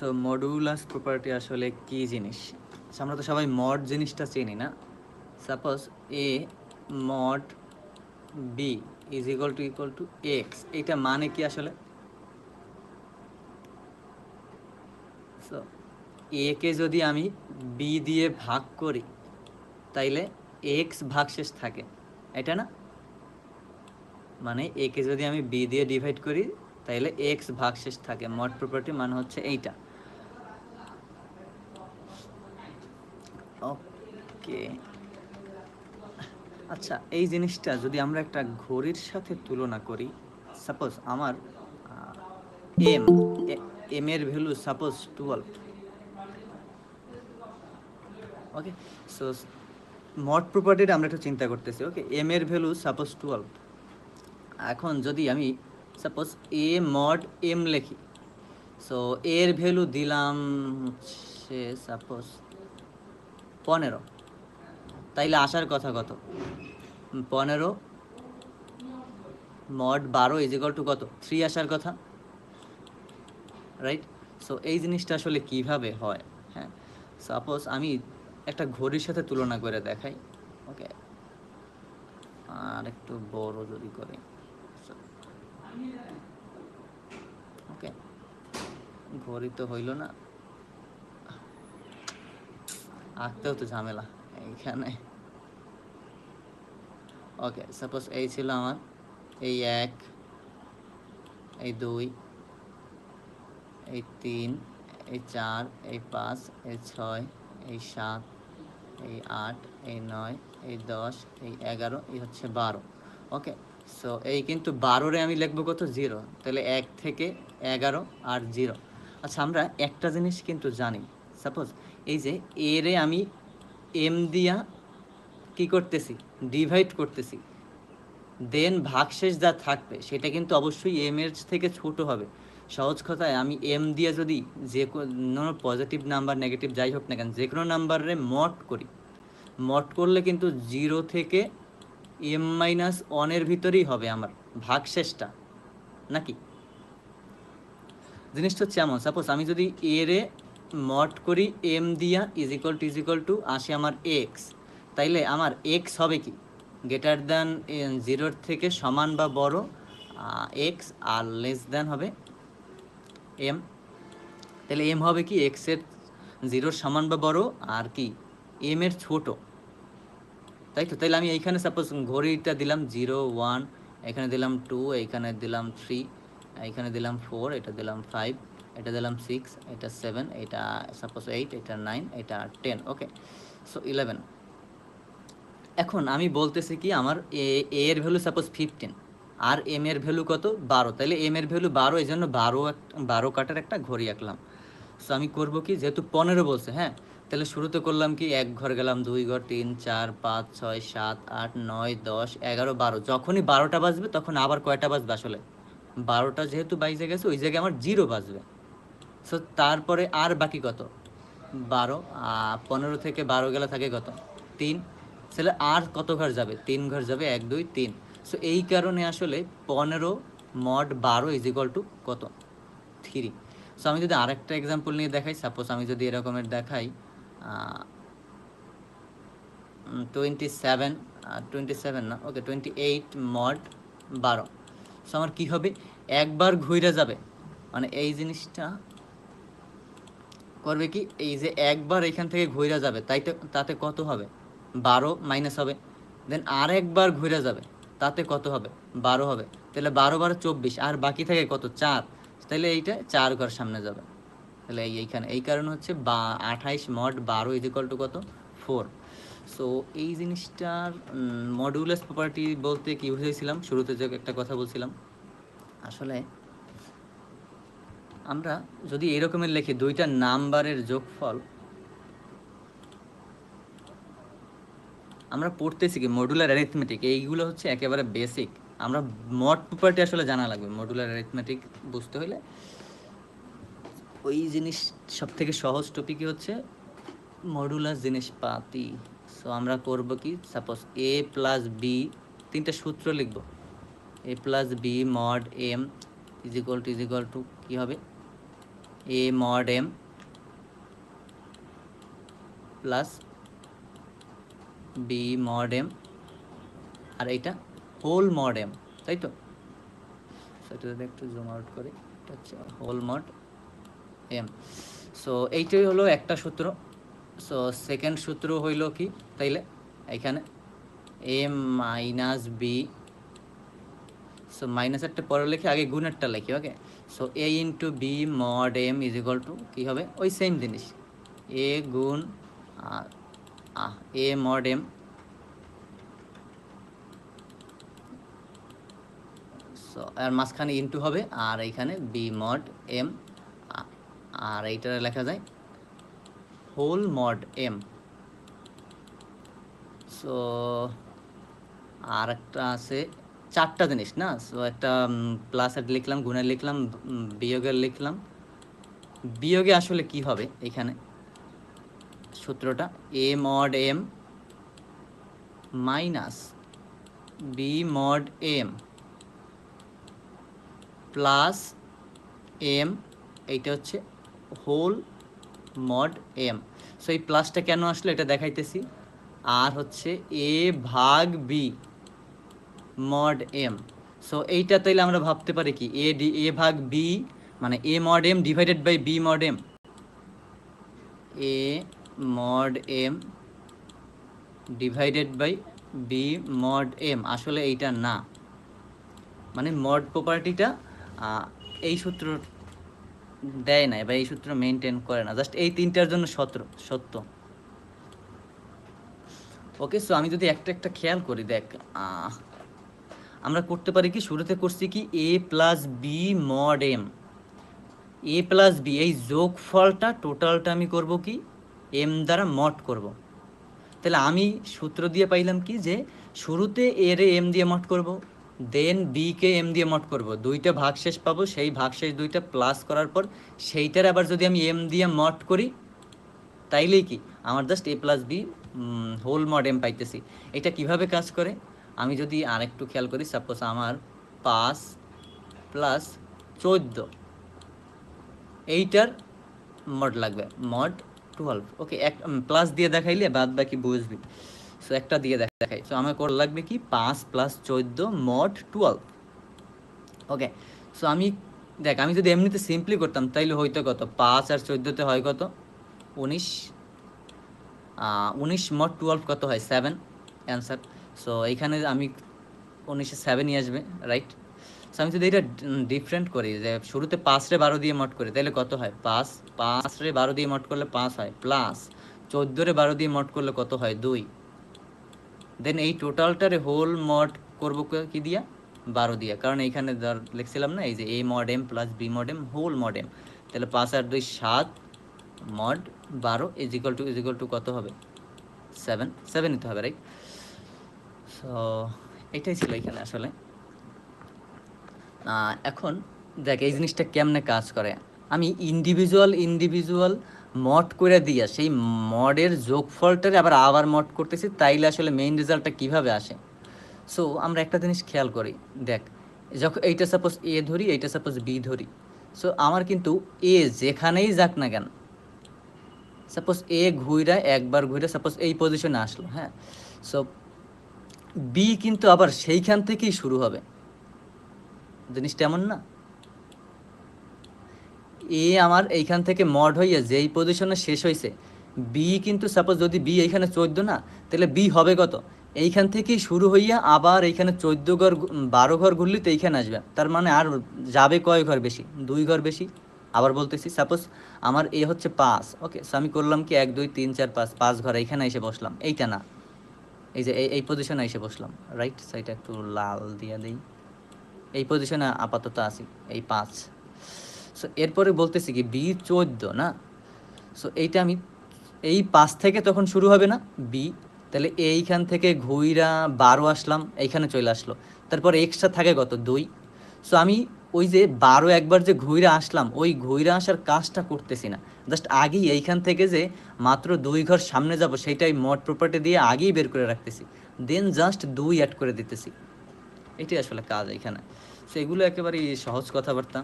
So modulus property আসলে কি জিনিস? আমরা তো সবাই মড জিনিসটা চিনি না। Suppose A mod B is equal to X, এটা মানে কি আসলে? সো এ কে যদি আমি বি দিয়ে ভাগ করি তাইলে এক্স ভাগশেষ থাকে, এটা না? মানে এ কে যদি আমি বি দিয়ে ডিভাইড করি তাইলে এক্স ভাগশেষ থাকে। মড প্রপার্টি মানে হচ্ছে এইটা। ওকে, আচ্ছা এই জিনিসটা যদি আমরা একটা ঘড়ির সাথে তুলনা করি, সাপোজ আমার এম এম এর ভ্যালু সাপোজ 12। ওকে, সো মড প্রপার্টিটা আমরা একটু চিন্তা করতেছি। ওকে, এম এর ভ্যালু সাপোজ 12। এখন যদি আমি সাপোজ এ মড এম লিখি, সো এর ভ্যালু দিলাম হচ্ছে সাপোজ 15, তাইলে আসার কথা কত? 15 মড 12 ইজ ইকুয়াল টু কত? 3 আসার কথা, রাইট? সো এই জিনিসটা আসলে কিভাবে হয়? হ্যাঁ, সাপোজ আমি একটা ঘড়ির সাথে তুলনা করে দেখাই। ওকে, আর একটু বড় যদি করি, ওকে ঘড়ি তো হইল না, আঁকতেও তো ঝামেলা এইখানে। ওকে, সাপোজ এই ছিল আমার এই 1, এই 2, এই 3, এই 4, এই 5, এই 6, এই 7, এই 8, এই 9, এই 10, এই 11, এই হচ্ছে 12। ওকে, সো এই কিন্তু 12-রে আমি লিখবো কত? 0। তাহলে 1 থেকে 11 আর 0। আচ্ছা, আমরা একটা জিনিস কিন্তু জানি, সাপোজ এই যে এরে আমি এম দিয়া কি করতেছি? ডিভাইড করতেছি, দেন ভাগশেষ যা থাকবে সেটা কিন্তু অবশ্যই এম এর থেকে ছোট হবে। সহজ কথায় আমি এম দিয়ে যদি যে কোনো পজিটিভ নাম্বার নেগেটিভ যাই হোক না কেন যে কোনো নাম্বারে মড করি, মড করলে কিন্তু 0 থেকে এম মাইনাস ওয়ানের ভিতরেই হবে আমার ভাগশেষটা, নাকি? জিনিসটা হচ্ছে এমন, সাপোজ আমি যদি এর এ মড করি এম দিয়া ইজ ইকুয়াল টু আসে আমার এক্স, তাইলে আমার এক্স হবে কি? গ্রেটার দ্যান 0-র থেকে সমান বা বড় এক্স, আর লেস দ্যান হবে এম। তাহলে এম হবে কি? এক্সের 0-র সমান বা বড় আর কি এম এর ছোট, তাই তো? তাইলে আমি এইখানে সাপোজ ঘড়িটা দিলাম 0, 1, এখানে দিলাম 2, এইখানে দিলাম 3, এইখানে দিলাম 4, এটা দিলাম 5, এটা দিলাম 6, এটা 7, এটা সাপোজ 8, এটা 9, এটা 10। ওকে, সো 11। এখন আমি বলতেছি কি আমার এর ভ্যালু সাপোজ 15 আর এম এর ভ্যালু কত? 12। তাহলে এম এর ভ্যালু 12, এই জন্য 12 কাটার একটা ঘড়ি আঁকলাম। সো আমি করবো কি, যেহেতু 15 বলছে, হ্যাঁ, তাহলে শুরুতে করলাম কি 1 ঘর গেলাম, 2 ঘর, 3, 4, 5, 6, 7, 8, 9, 10, 11, 12। যখনই 12টা বাজবে তখন আবার কয়টা বাজবে আসলে? 12টা যেহেতু বাইজে গেছে ওই জায়গায় আমার 0 বাজবে। সো তারপরে আর বাকি কত? 12। 15 থেকে 12 গেলে থাকে কত? 3। তাহলে আর কত ঘর যাবে? 3 ঘর যাবে, 1, 2, 3। সো এই কারণে আসলে 15 মড 12 ইজ ইকুয়াল টু কত? 3। সো আমি যদি আরেকটা এক্সাম্পল নিয়ে দেখাই, সাপোজ আমি যদি এরকমের দেখাই 27, 27 না, ওকে 28 মড 12। সো আমার কী হবে? একবার ঘুরে যাবে, মানে এই জিনিসটা করবে কি, এই যে একবার এখান থেকে ঘুরে যাবে, তাতে কত হবে? 12 মাইনাস হবে। দেন আর একবার ঘুরে যাবে, তাতে কত হবে? 12 হবে। তাহলে 12 12 24, আর বাকি থাকে কত? 4। তাহলে এইটা 4 ঘর সামনে যাবে। তাহলে এইখানে এই কারণে হচ্ছে 28 মড 12 ইজ ইকুয়াল টু কত? 4। সো এই জিনিসটার মডুলাস প্রপার্টি বলতে কি বুঝেছিলাম, শুরুতে যে একটা কথা বলছিলাম, আসলে আমরা যদি এরকমের লিখি দুইটা নাম্বারের যোগফল, আমরা পড়তেছি কি মডুলার অ্যারিথমেটিক, এইগুলো হচ্ছে একেবারে বেসিক। আমরা মড প্রপার্টি আসলে জানা লাগবে মডুলার অ্যারিথমেটিক বুঝতে হলে। ওই জিনিস সব থেকে সহজ টপিকই হচ্ছে মডুলাস জিনিসপাতি। সো আমরা করব কি, সাপোজ এ প্লাস বি, 3টা সূত্র লিখব। A plus B mod M is equal to কী হবে? A mod M plus B mod M, আর এইটা হোল মড এম, তাই তো? সেটা যদি একটু জুম আউট করি, এটা হচ্ছে হোল মড এম। সো এইটাই হলো একটা সূত্র। সো সেকেন্ড সূত্র হইল কি তাইলে এখানে এম মাইনাস বি, সো মাইনাসেরটা পরে লিখে আগে গুণেরটা লিখি, okay. So A into B mod M is equal to কী হবে, ওই সেম জিনিস এ গুণ এ মড এম, সো আর মাঝখানে ইন্টু হবে, আর এইখানে বি মড এম, আর এইটা লেখা যায় হোল মড এম। সো আর একটা আছে, চারটা জিনিস না। সো একটা প্লাসের লিখলাম, গুণের লিখলাম, বিয়োগের লিখলাম। বিয়োগে আসলে কি হবে এখানে সূত্রটা A mod M minus B mod M plus M, এইটা হচ্ছে হোল মড এম। সো এই প্লাসটা কেন আসলো এটা দেখাইতেছি। আর হচ্ছে এ ভাগ বি মড এম। সো এইটা তাইলে আমরা ভাবতে পারি কি এ ভাগ বি মানে A mod M divided by B mod M, A mod M divided by B mod M. আসলে এইটা না, মানে মড প্রপার্টিটা এই সূত্র দেয় না বা এই সূত্র মেনটেন করে না, জাস্ট এই তিনটার জন্য সত্য। ওকে, সো আমি যদি একটা একটা খেয়াল করি, দেখ আমরা করতে পারি কি, শুরুতে করছি কি এ প্লাস বি মড এম, এ প্লাস বি এই যোগফলটা টোটালটা আমি করব কি এম দ্বারা মড করব। তাহলে আমি সূত্র দিয়ে পাইলাম কি যে শুরুতে এ রে এম দিয়ে মড করব, দেন বি কে এম দিয়ে মড করব, দুইটা ভাগশেষ পাবো, সেই ভাগশেষ দুইটা প্লাস করার পর সেইটার আবার যদি আমি এম দিয়ে মড করি তাইলেই কি আমার just A plus B whole mod M পাইতেছি। এটা কিভাবে কাজ করে আমি যদি আরেকটু খেয়াল করি, সাপোজ আমার 5 প্লাস 14 এইটার মড লাগবে, মড 12। ওকে, এক প্লাস দিয়ে দেখাইলে বাদ বাকি বুঝবি। সো একটা দিয়ে দেখাই, সো আমার কোড লাগবে কি 5 প্লাস 14 মড 12। ওকে, সো আমি দেখ আমি যদি এমনিতে সিম্পলি করতাম তাইলে হয়তো কত 5 আর 14তে হয় কত 19, 19 মড 12 কত হয় 7 অ্যান্সার। সো এইখানে আমি 19-এ 7 নিয়ে আসবে, রাইট। সো আমি যদি এটা ডিফারেন্ট করি যে শুরুতে 5 রে 12 দিয়ে মড করি তাহলে কত হয় 5 রে 12 দিয়ে মড করলে 5 হয়, প্লাস 14 রে 12 দিয়ে মড করলে কত হয় 2, দেন এই টোটালটারে হোল মড করবো কি দিয়া 12 দিয়া, কারণ এইখানে লিখছিলাম না এই যে A mod M plus B mod M whole mod M, তাহলে 5 আর 2 7 মড 12 ইজ ইকুয়াল টু কত হবে 7 নিতে হবে, রাইট। সো এটাই ছিল এখানে আসলে। এখন দেখ এই জিনিসটা কেমনে কাজ করে, আমি ইন্ডিভিজুয়াল মড করে দিয়া সেই মডের যোগফলটারে আবার মড করতেছি, তাইলে আসলে মেইন রেজাল্টটা কিভাবে আসে। সো আমরা একটা জিনিস খেয়াল করি, দেখ যখন এইটা সাপোজ এ ধরি, এইটা সাপোজ বি ধরি, সো আমার কিন্তু এ যেখানেই যাক না কেন, সাপোজ এ একবার ঘুরে সাপোজ এই পজিশনে আসলো, হ্যাঁ, সো বি কিন্তু আবার সেইখান থেকেই শুরু হবে, জিনিসটা এমন না। এ আমার এইখান থেকে মড হইয়া যেই পজিশনে শেষ হয়েছে, বি কিন্তু সাপোজ যদি বি এইখানে 14 না, তাহলে বি হবে কত এইখান থেকেই শুরু হইয়া আবার এইখানে 14 ঘর 12 ঘর ঘুরলি তো এইখানে আসবে, তার মানে আর যাবে কয় ঘর বেশি 2 ঘর বেশি। আবার বলতেছি সাপোজ আমার এ হচ্ছে 5, ওকে, সো আমি করলাম কি 1 2 3 4 5 ঘর এইখানে এসে বসলাম, এইটা না, এই যে এই পজিশনে এসে বসলাম, রাইট। সো এটা একটু লাল দিয়া দেই, এই পজিশনে আপাতত আছি এই 5। সো এরপরে বলতেছি কি বি 14 না, সো এইটা আমি এই 5 থেকে তখন শুরু হবে না বি, তাহলে এইখান থেকে ঘুইরা 12 আসলাম, এইখানে চলে আসলো, তারপর এক্সট্রা থাকে কত 2। সো আমি ওই যে 12 একবার যে ঘুইরা আসলাম ওই ঘুইরা আসার কাজটা করতেছি না, জাস্ট আগেই এইখান থেকে যে মাত্র 2 ঘর সামনে যাব সেইটাই মড প্রপার্টি দিয়ে আগেই বের করে রাখতেছি, দেন জাস্ট 2 অ্যাড করে দিতেছি, এটাই আসলে কাজ এখানে। সো এগুলো একেবারেই সহজ কথাবার্তা।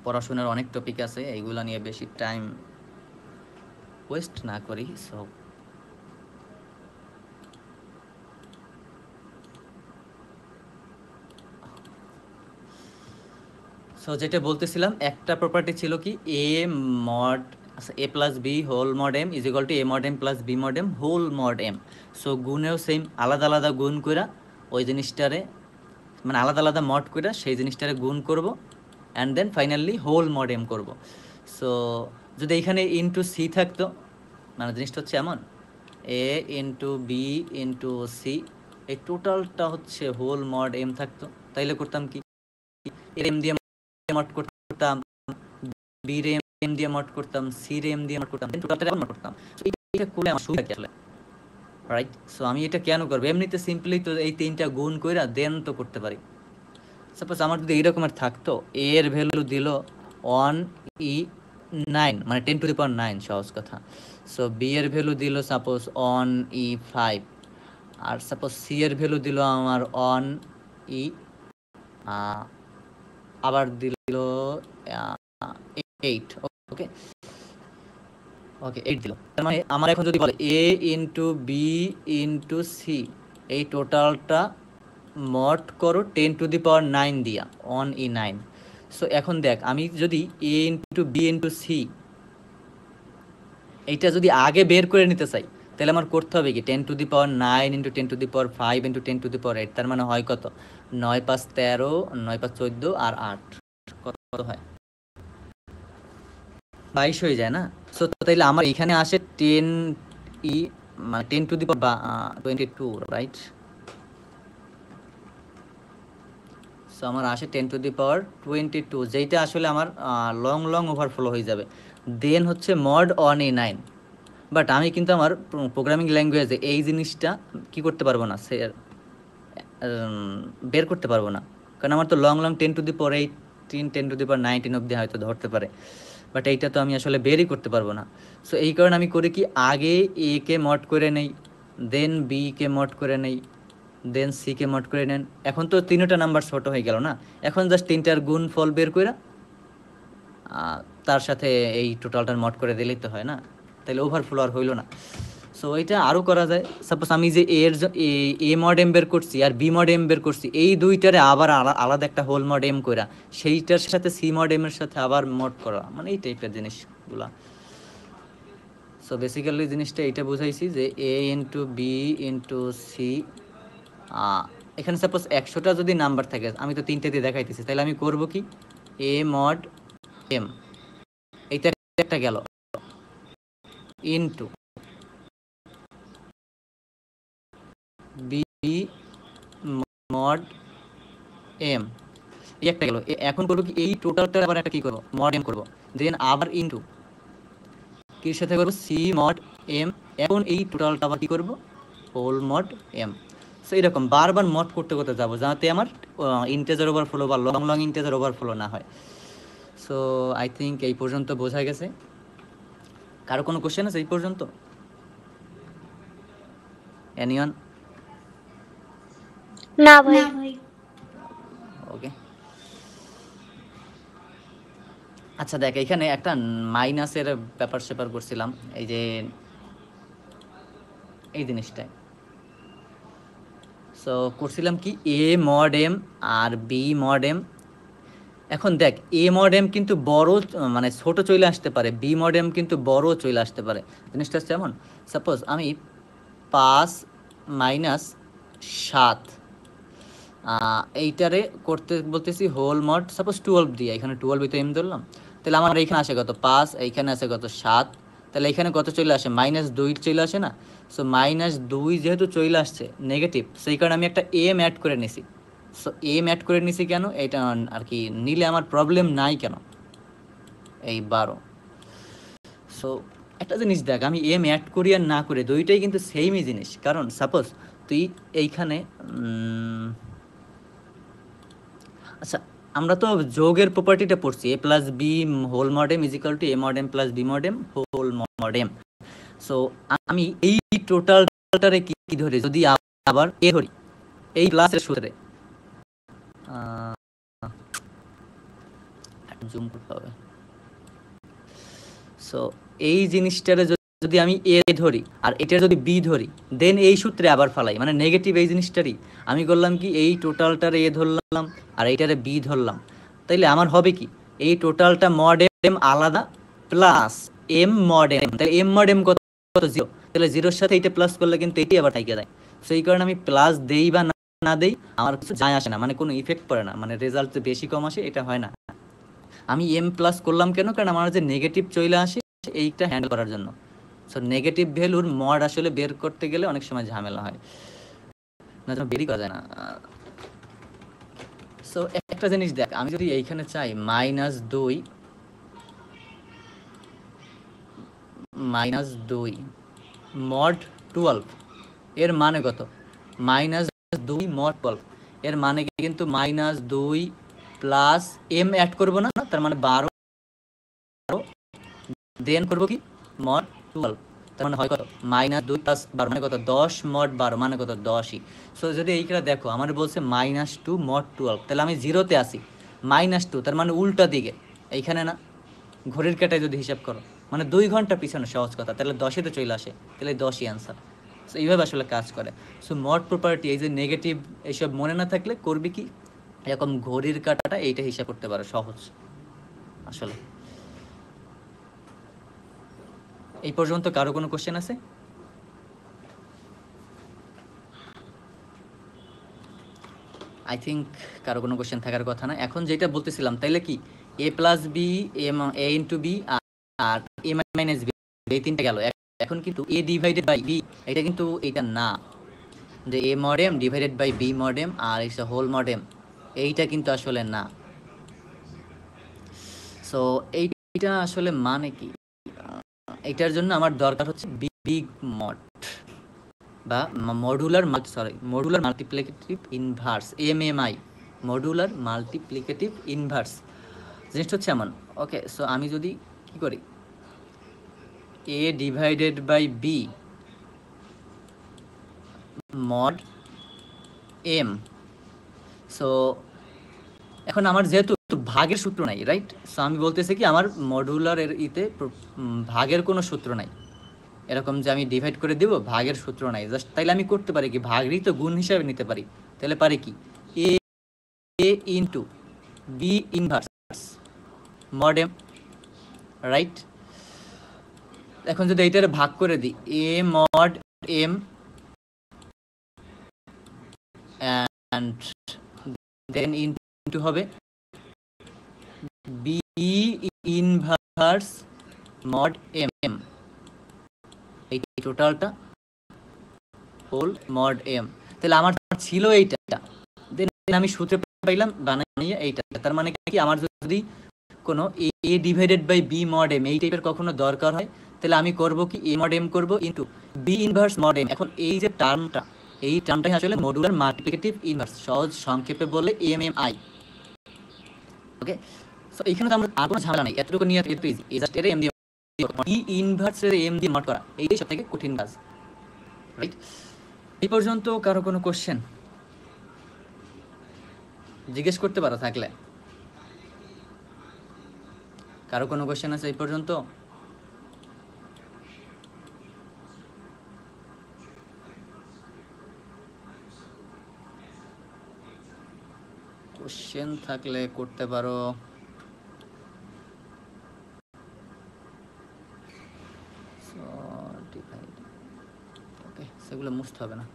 পড়াশোনার অনেক টপিক আছে, এইগুলা নিয়ে বেশি টাইম ওয়েস্ট না করি। সো যেটা বলতেছিলাম, একটা প্রপার্টি ছিল কি এ mod A plus B whole mod M is equal to A mod M plus B mod M whole mod M. So গুণেও সেম, আলাদা আলাদা গুণ কইরা ওই জিনিসটারে, মানে আলাদা আলাদা মড কইরা সেই জিনিসটারে গুণ করব, and then finally whole mod M করব। সো যদি এখানে ইন্টু সি থাকতো, মানে জিনিসটা হচ্ছে এমন A into B into C, এই টোটালটা হচ্ছে হোল মড এম থাকতো, তাইলে করতাম কি এম দিয়ে মড করতাম, বি রে এম দিয়ে মড করতাম, সি রে এম দিয়ে মড করতাম, টোটালটা মড করতাম। এটা করলে আমার সুবিধা কি আসলে, রাইট? সো আমি এটা কেন করবো? এমনিতে সিম্পলি তো এই তিনটা গুণ কইরা দেন তো করতে পারি। সাপোজ আমার যদি এইরকমের থাকতো, এ এর ভ্যালু দিল 1e9, মানে 10⁹, সহজ কথা। সো বি এর ভ্যালু দিল suppose 1e5, are suppose C এর ভ্যালু দিল আমার 1e, আবার দিল 8, ওকে ওকে 8 দিল। তার মানে আমার এখন যদি বলে এ ইন্টু বি ইন্টু সি, এই টোটালটা মড করো 10⁹ দিয়া 1e9। সো এখন দেখ, আমি যদি এ ইন্টু বি ইন্টু সি এইটা যদি আগে বের করে নিতে চাই, তাহলে আমার করতে হবে কি 10⁹ ইন্টু 10⁵ ইন্টু 10⁸, তার মানে হয় কত? 9 5 13, 9 5 14 আর 8, কত হয়? 22 হয়ে যায় না? সো তাইলে আমার এখানে আসে 10e, মানে 10⁻22, রাইট? সো আমার আসে 10⁻22, যেইটা আসলে আমার লং ওভারফ্লো হয়ে যাবে। দেন হচ্ছে মড 1e9। বাট আমি কিন্তু আমার প্রোগ্রামিং ল্যাঙ্গুয়েজে এই জিনিসটা কি করতে পারবো না, বের করতে পারবো না, কারণ আমার তো লং 10⁸, 10⁻19 অবধি হয়তো ধরতে পারে, বাট এইটা তো আমি আসলে বেরই করতে পারবো না। সো এই কারণে আমি করি কি, আগে এ কে মড করে নেই, দেন বি কে মড করে নেই, দেন সি কে মড করে নেন। এখন তো তিনটা নাম্বার ছোট হয়ে গেল না, এখন জাস্ট তিনটার গুণ ফল বের করে তার সাথে এই টোটালটার মড করে দিলেই তো হয় না, তাহলে ওভারফ্লো আর হইলো না। সো এটা আরও করা যায়। সাপোজ আমি যে এ মড এম বের করছি আর বি মড এম বের করছি, এই দুইটারে আবার আলাদা একটা হোল মড এম করা, সেইটার সাথে সি মড এম এর সাথে আবার মড করা, মানে এই টাইপের জিনিসগুলা। সো বেসিক্যালি জিনিসটা এইটা বুঝাইছি যে এ ইন্টু বি ইন্টু সি, এখানে সাপোজ 100টা যদি নাম্বার থাকে, আমি তো 3টে দিয়ে দেখাইতেছি, তাহলে আমি করব কি এ মড এম, এইটা একটা গেল, ইন্টু বি মড এম, এই একটা গেল। এখন করবো কি, এই টোটালটা আবার একটা কি করবো, মড এম করবো, দেন আবার ইন্টু কির সাথে করবো, সি মড এম। এখন এই টোটালটা আবার কি করবো, হোল মড এম। সো এরকম বারবার মড করতে করতে যাবো, যাতে আমার ইন্টেজার ওভারফ্লো বা লং ইন্টেজার ওভারফ্লো না হয়। সো আই থিঙ্ক এই পর্যন্ত বোঝা গেছে। কারো কোনো কোশ্চেন আছে এই পর্যন্ত? এনিওয়ান? না ভাই। ওকে, আচ্ছা দেখ, এখানে একটা মাইনাসের ব্যাপার স্যাপার করছিলাম, এই যে এই জিনিসটায়। সো করছিলাম কি এ মড এম আর বি মড এম। এখন দেখ, এ মড এম কিন্তু বড়, মানে ছোট চলে আসতে পারে, বি মড এম কিন্তু বড় চলে আসতে পারে। জিনিসটা হচ্ছে এমন, সাপোজ আমি 5 - 7 এইটারে করতে বলতেছি হোল মড সাপোজ 12 দিয়ে, এখানে 12 তো এম ধরলাম, তাহলে আমার এইখানে আসে কত 5, এইখানে আসে কত 7, তাহলে এখানে কত চলে আসে -2 চলে আসে না? সো -2 যেহেতু চলে আসছে নেগেটিভ, সেই কারণে আমি একটা এম অ্যাড করে নিছি। সো এম অ্যাড করে নিছি কেন, এটা আর কি নিলে আমার প্রবলেম নাই কেন, এই 12। সো একটা জিনিস দেখ, আমি এম অ্যাড করি আর না করে দুইটাই কিন্তু সেমই জিনিস। কারণ সাপোজ তুই এইখানে আচ্ছা, আমরা তো যোগের প্রপার্টিটা পড়ছি, A plus B whole mod M is equal to A mod M plus B mod M whole mod M. So আমি এই টোটালটারে কি ধরি, যদি আবার এ ধরি এই প্লাসের সূত্রে, জুম করতে হবে। সো এই জিনিসটারে যদি আমি এ ধরি আর এটা যদি বি ধরি, দেন এই সূত্রে আবার ফালাই, মানে নেগেটিভ এই জিনিসটারই আমি করলাম কি, এই টোটালটারে এ ধরলাম আর এইটারে বি ধরলাম, তাইলে আমার হবে কি, এই টোটালটা মড এম আলাদা প্লাস এম মড এম, তাহলে এম মড এম কত, 0, তাহলে জিরোর সাথে এইটা প্লাস করলে কিন্তু এটি আবার থাইকে যায়। সেই কারণে আমি প্লাস দেই বা না দেই আমার কিছু যায় আসে না, মানে কোনো ইফেক্ট পড়ে না, মানে রেজাল্ট বেশি কম আসে এটা হয় না। আমি এম প্লাস করলাম কেন, কারণ আমার যে নেগেটিভ চলে আসে এইটা হ্যান্ডেল করার জন্য। সো নেগেটিভ ভ্যালুর মড আসলে বের করতে গেলে অনেক সময় ঝামেলা হয়, না বেরই করা যায় না। সো একটা জিনিস দেখ, আমি যদি এইখানে চাই -2 মড 12, এর মানে কত, -2 মড 12, এর মানে কিন্তু -2 প্লাস এম অ্যাড করবো না, তার মানে 12, দেন করবো কি মড 12, তার মানে হয় কত, -2 প্লাস 12 মানে কত, 10 মড 12 মানে কত, 10ই। সো যদি এইখানে দেখো আমার বলছে -2 মড 12, তাহলে আমি জিরোতে আসি, -2 তার মানে উল্টা দিকে এইখানে না, ঘড়ির কাঁটায় যদি হিসাব করো মানে 2 ঘন্টা পিছনে, সহজ কথা, তাহলে 10এতে চলে আসে, তাহলে 10ই অ্যান্সার। সো এইভাবে আসলে কাজ করে। সো মড প্রপার্টি, এই যে নেগেটিভ এইসব মনে না থাকলে করবি কি, এরকম ঘড়ির কাঁটাটা এইটা হিসাব করতে পারো, সহজ আসলে। এই পর্যন্ত কারো কোনো কোশ্চেন আছে? আই থিঙ্ক কারো কোনো কোশ্চেন থাকার কথা না। এখন যেটা বলতেছিলাম, তাইলে কি এ প্লাস বি, এ ইন্টু বি আর এ মাইনাস বি, এই তিনটা গেল। এখন কিন্তু এ ডিভাইডেড বাই বি, এটা কিন্তু এটা না, যে A mod M divided by B mod M আর it's A whole mod M, এইটা কিন্তু আসলে না। সো এইটা আসলে মানে কি, এইটার জন্য আমার দরকার হচ্ছে বিগ মড বা modular multiplicative inverse, MMI, modular multiplicative inverse. জিনিসটা হচ্ছে এমন, ওকে। সো আমি যদি কি করি, A divided by B mod M. So এখন আমার যেহেতু ভাগের সূত্র নাই, রাইট, সো আমি বলতেছি কি আমার মডুলার এর ইতে ভাগের কোনো সূত্র নাই, এরকম যে আমি ডিভাইড করে দিব ভাগের সূত্র নাই, জাস্ট তাইলে আমি করতে পারি কি, ভাগেরই তো গুণ হিসাবে নিতে পারি, তাহলে পারি কি A into B inverse mod M, right. এখন যদি এইটারে ভাগ করে দিই, A mod M and then into হবে বি ইনভার্স মড এম, এই টোটালটা হোল মড এম। তাহলে আমার ছিল এইটা, দেন আমি সূত্রে পাইলাম বানিয়ে এইটা, তার মানে কি আমার যদি কোনো A divided by B mod M এই টাইপের কখনো দরকার হয়, তাহলে আমি করব কি এ মড এম করব into B inverse mod M. এখন এই যে টার্মটা, এই টার্মটাই আসলে মডুলার মাল্টিপ্লিকেটিভ ইনভার্স, সহজ সংক্ষেপে বলে এমএমআই। ওকে, সো এখানে তো আমরা আর কোনো ঝামেলা নাই, এতটুকু নিয়ে একটু ইজি, এই জাস্ট এর এম দিয়ে বি ইনভার্সের এম দিয়ে মড করা, এইটাই সবথেকে কঠিন কাজ, রাইট। এই পর্যন্ত কারো কোনো কোশ্চেন জিজ্ঞেস করতে পারো থাকলে, কারো কোনো কোশ্চেন আছে এই পর্যন্ত? কোশ্চেন থাকলে করতে পারো। ওকে, সেগুলো মুছতে হবে না।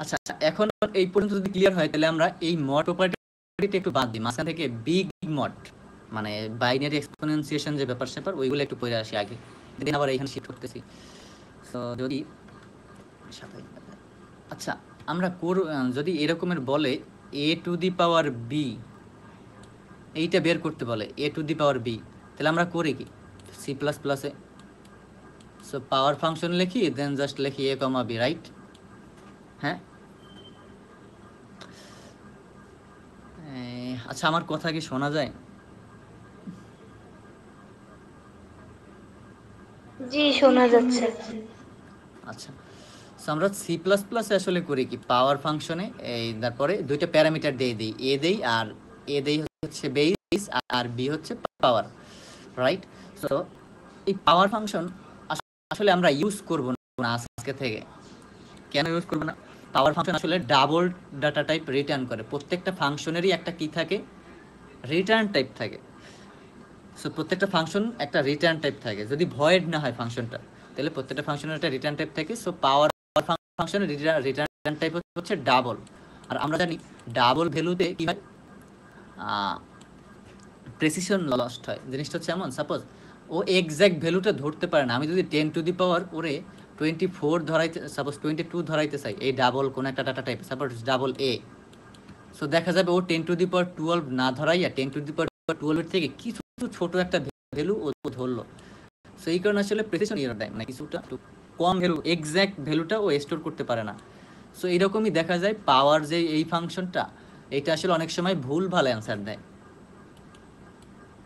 আচ্ছা, এখন এই পর্যন্ত যদি ক্লিয়ার হয়, তাহলে আমরা এই মড প্রপার্টিটা একটু বাদ দিই, মাঝখান থেকে বিগ মড মানে বাইনারি এক্সপোনেনশিয়েশন যে ব্যাপার স্যাপার ওইগুলো একটু পড়ে আসি আগে, দিন আবার এইখানে শিফট করতেছি। সো যদি আচ্ছা আমরা যদি এরকমের বলে এ টু দি পাওয়ার বি, এইটা বের করতে বলে এ টু দি পাওয়ার বি, তাহলে আমরা করি কি সি প্লাস প্লাসে, সো পাওয়ার ফাংশন লিখি, দেন জাস্ট লিখি এ কমা বি, রাইট। হ্যাঁ, আচ্ছা আমার কথা কি শোনা যায়? জি শোনা যাচ্ছে। আচ্ছা, সো আমরা সি প্লাস প্লাসে আসলে করি কি পাওয়ার ফাংশনে এই তারপরে দুইটা প্যারামিটার দিয়ে দিই, এ দেই আর এ দেই হচ্ছে বেস আর বি হচ্ছে পাওয়ার, রাইট? সো এই পাওয়ার ফাংশন আসলে আমরা ইউজ করব না আজকে থেকে। কেন ইউজ করব না? পাওয়ার ফাংশন আসলে ডাবল ডাটা টাইপ রিটার্ন করে। প্রত্যেকটা ফাংশনেরই একটা কি থাকে, রিটার্ন টাইপ থাকে। সো প্রত্যেকটা ফাংশন একটা রিটার্ন টাইপ থাকে, যদি ভয়েড না হয় ফাংশনটা, তাহলে প্রত্যেকটা ফাংশনের একটা রিটার্ন টাইপ থাকে। সো পাওয়ার ফাংশনের রিটার্ন টাইপ হচ্ছে ডাবল। আর আমরা জানি ডাবল ভ্যালুতে কি হয়, প্রেসিশন লস্ট হয়। জিনিসটা হচ্ছে এমন, সাপোজ ও এক্স্যাক্ট ভ্যালুটা ধরতে পারে না, আমি যদি 10 টু দি পাওয়ার ওরে 24 ধরাইতে, সাপোজ 22 ধরাইতে চাই, এই ডাবল কোন একটা data type, suppose double A, so দেখা যাবে ও 10 টু দি পাওয়ার 12 না ধরাইয়া 10 টু দি পাওয়ার 12 এর থেকে কিছু ছোট একটা ভ্যালু ও ধরলো। সো এই কারণে আসলে প্রেসিশন এরর দেয়, মানে কিছুটা কম ভ্যালু, এক্স্যাক্ট ভ্যালুটা ও স্টোর করতে পারে না। সো এরকমই দেখা যায় পাওয়ার যে এই ফাংশনটা, এটা আসলে অনেক সময় ভুল ভালো অ্যান্সার দেয়,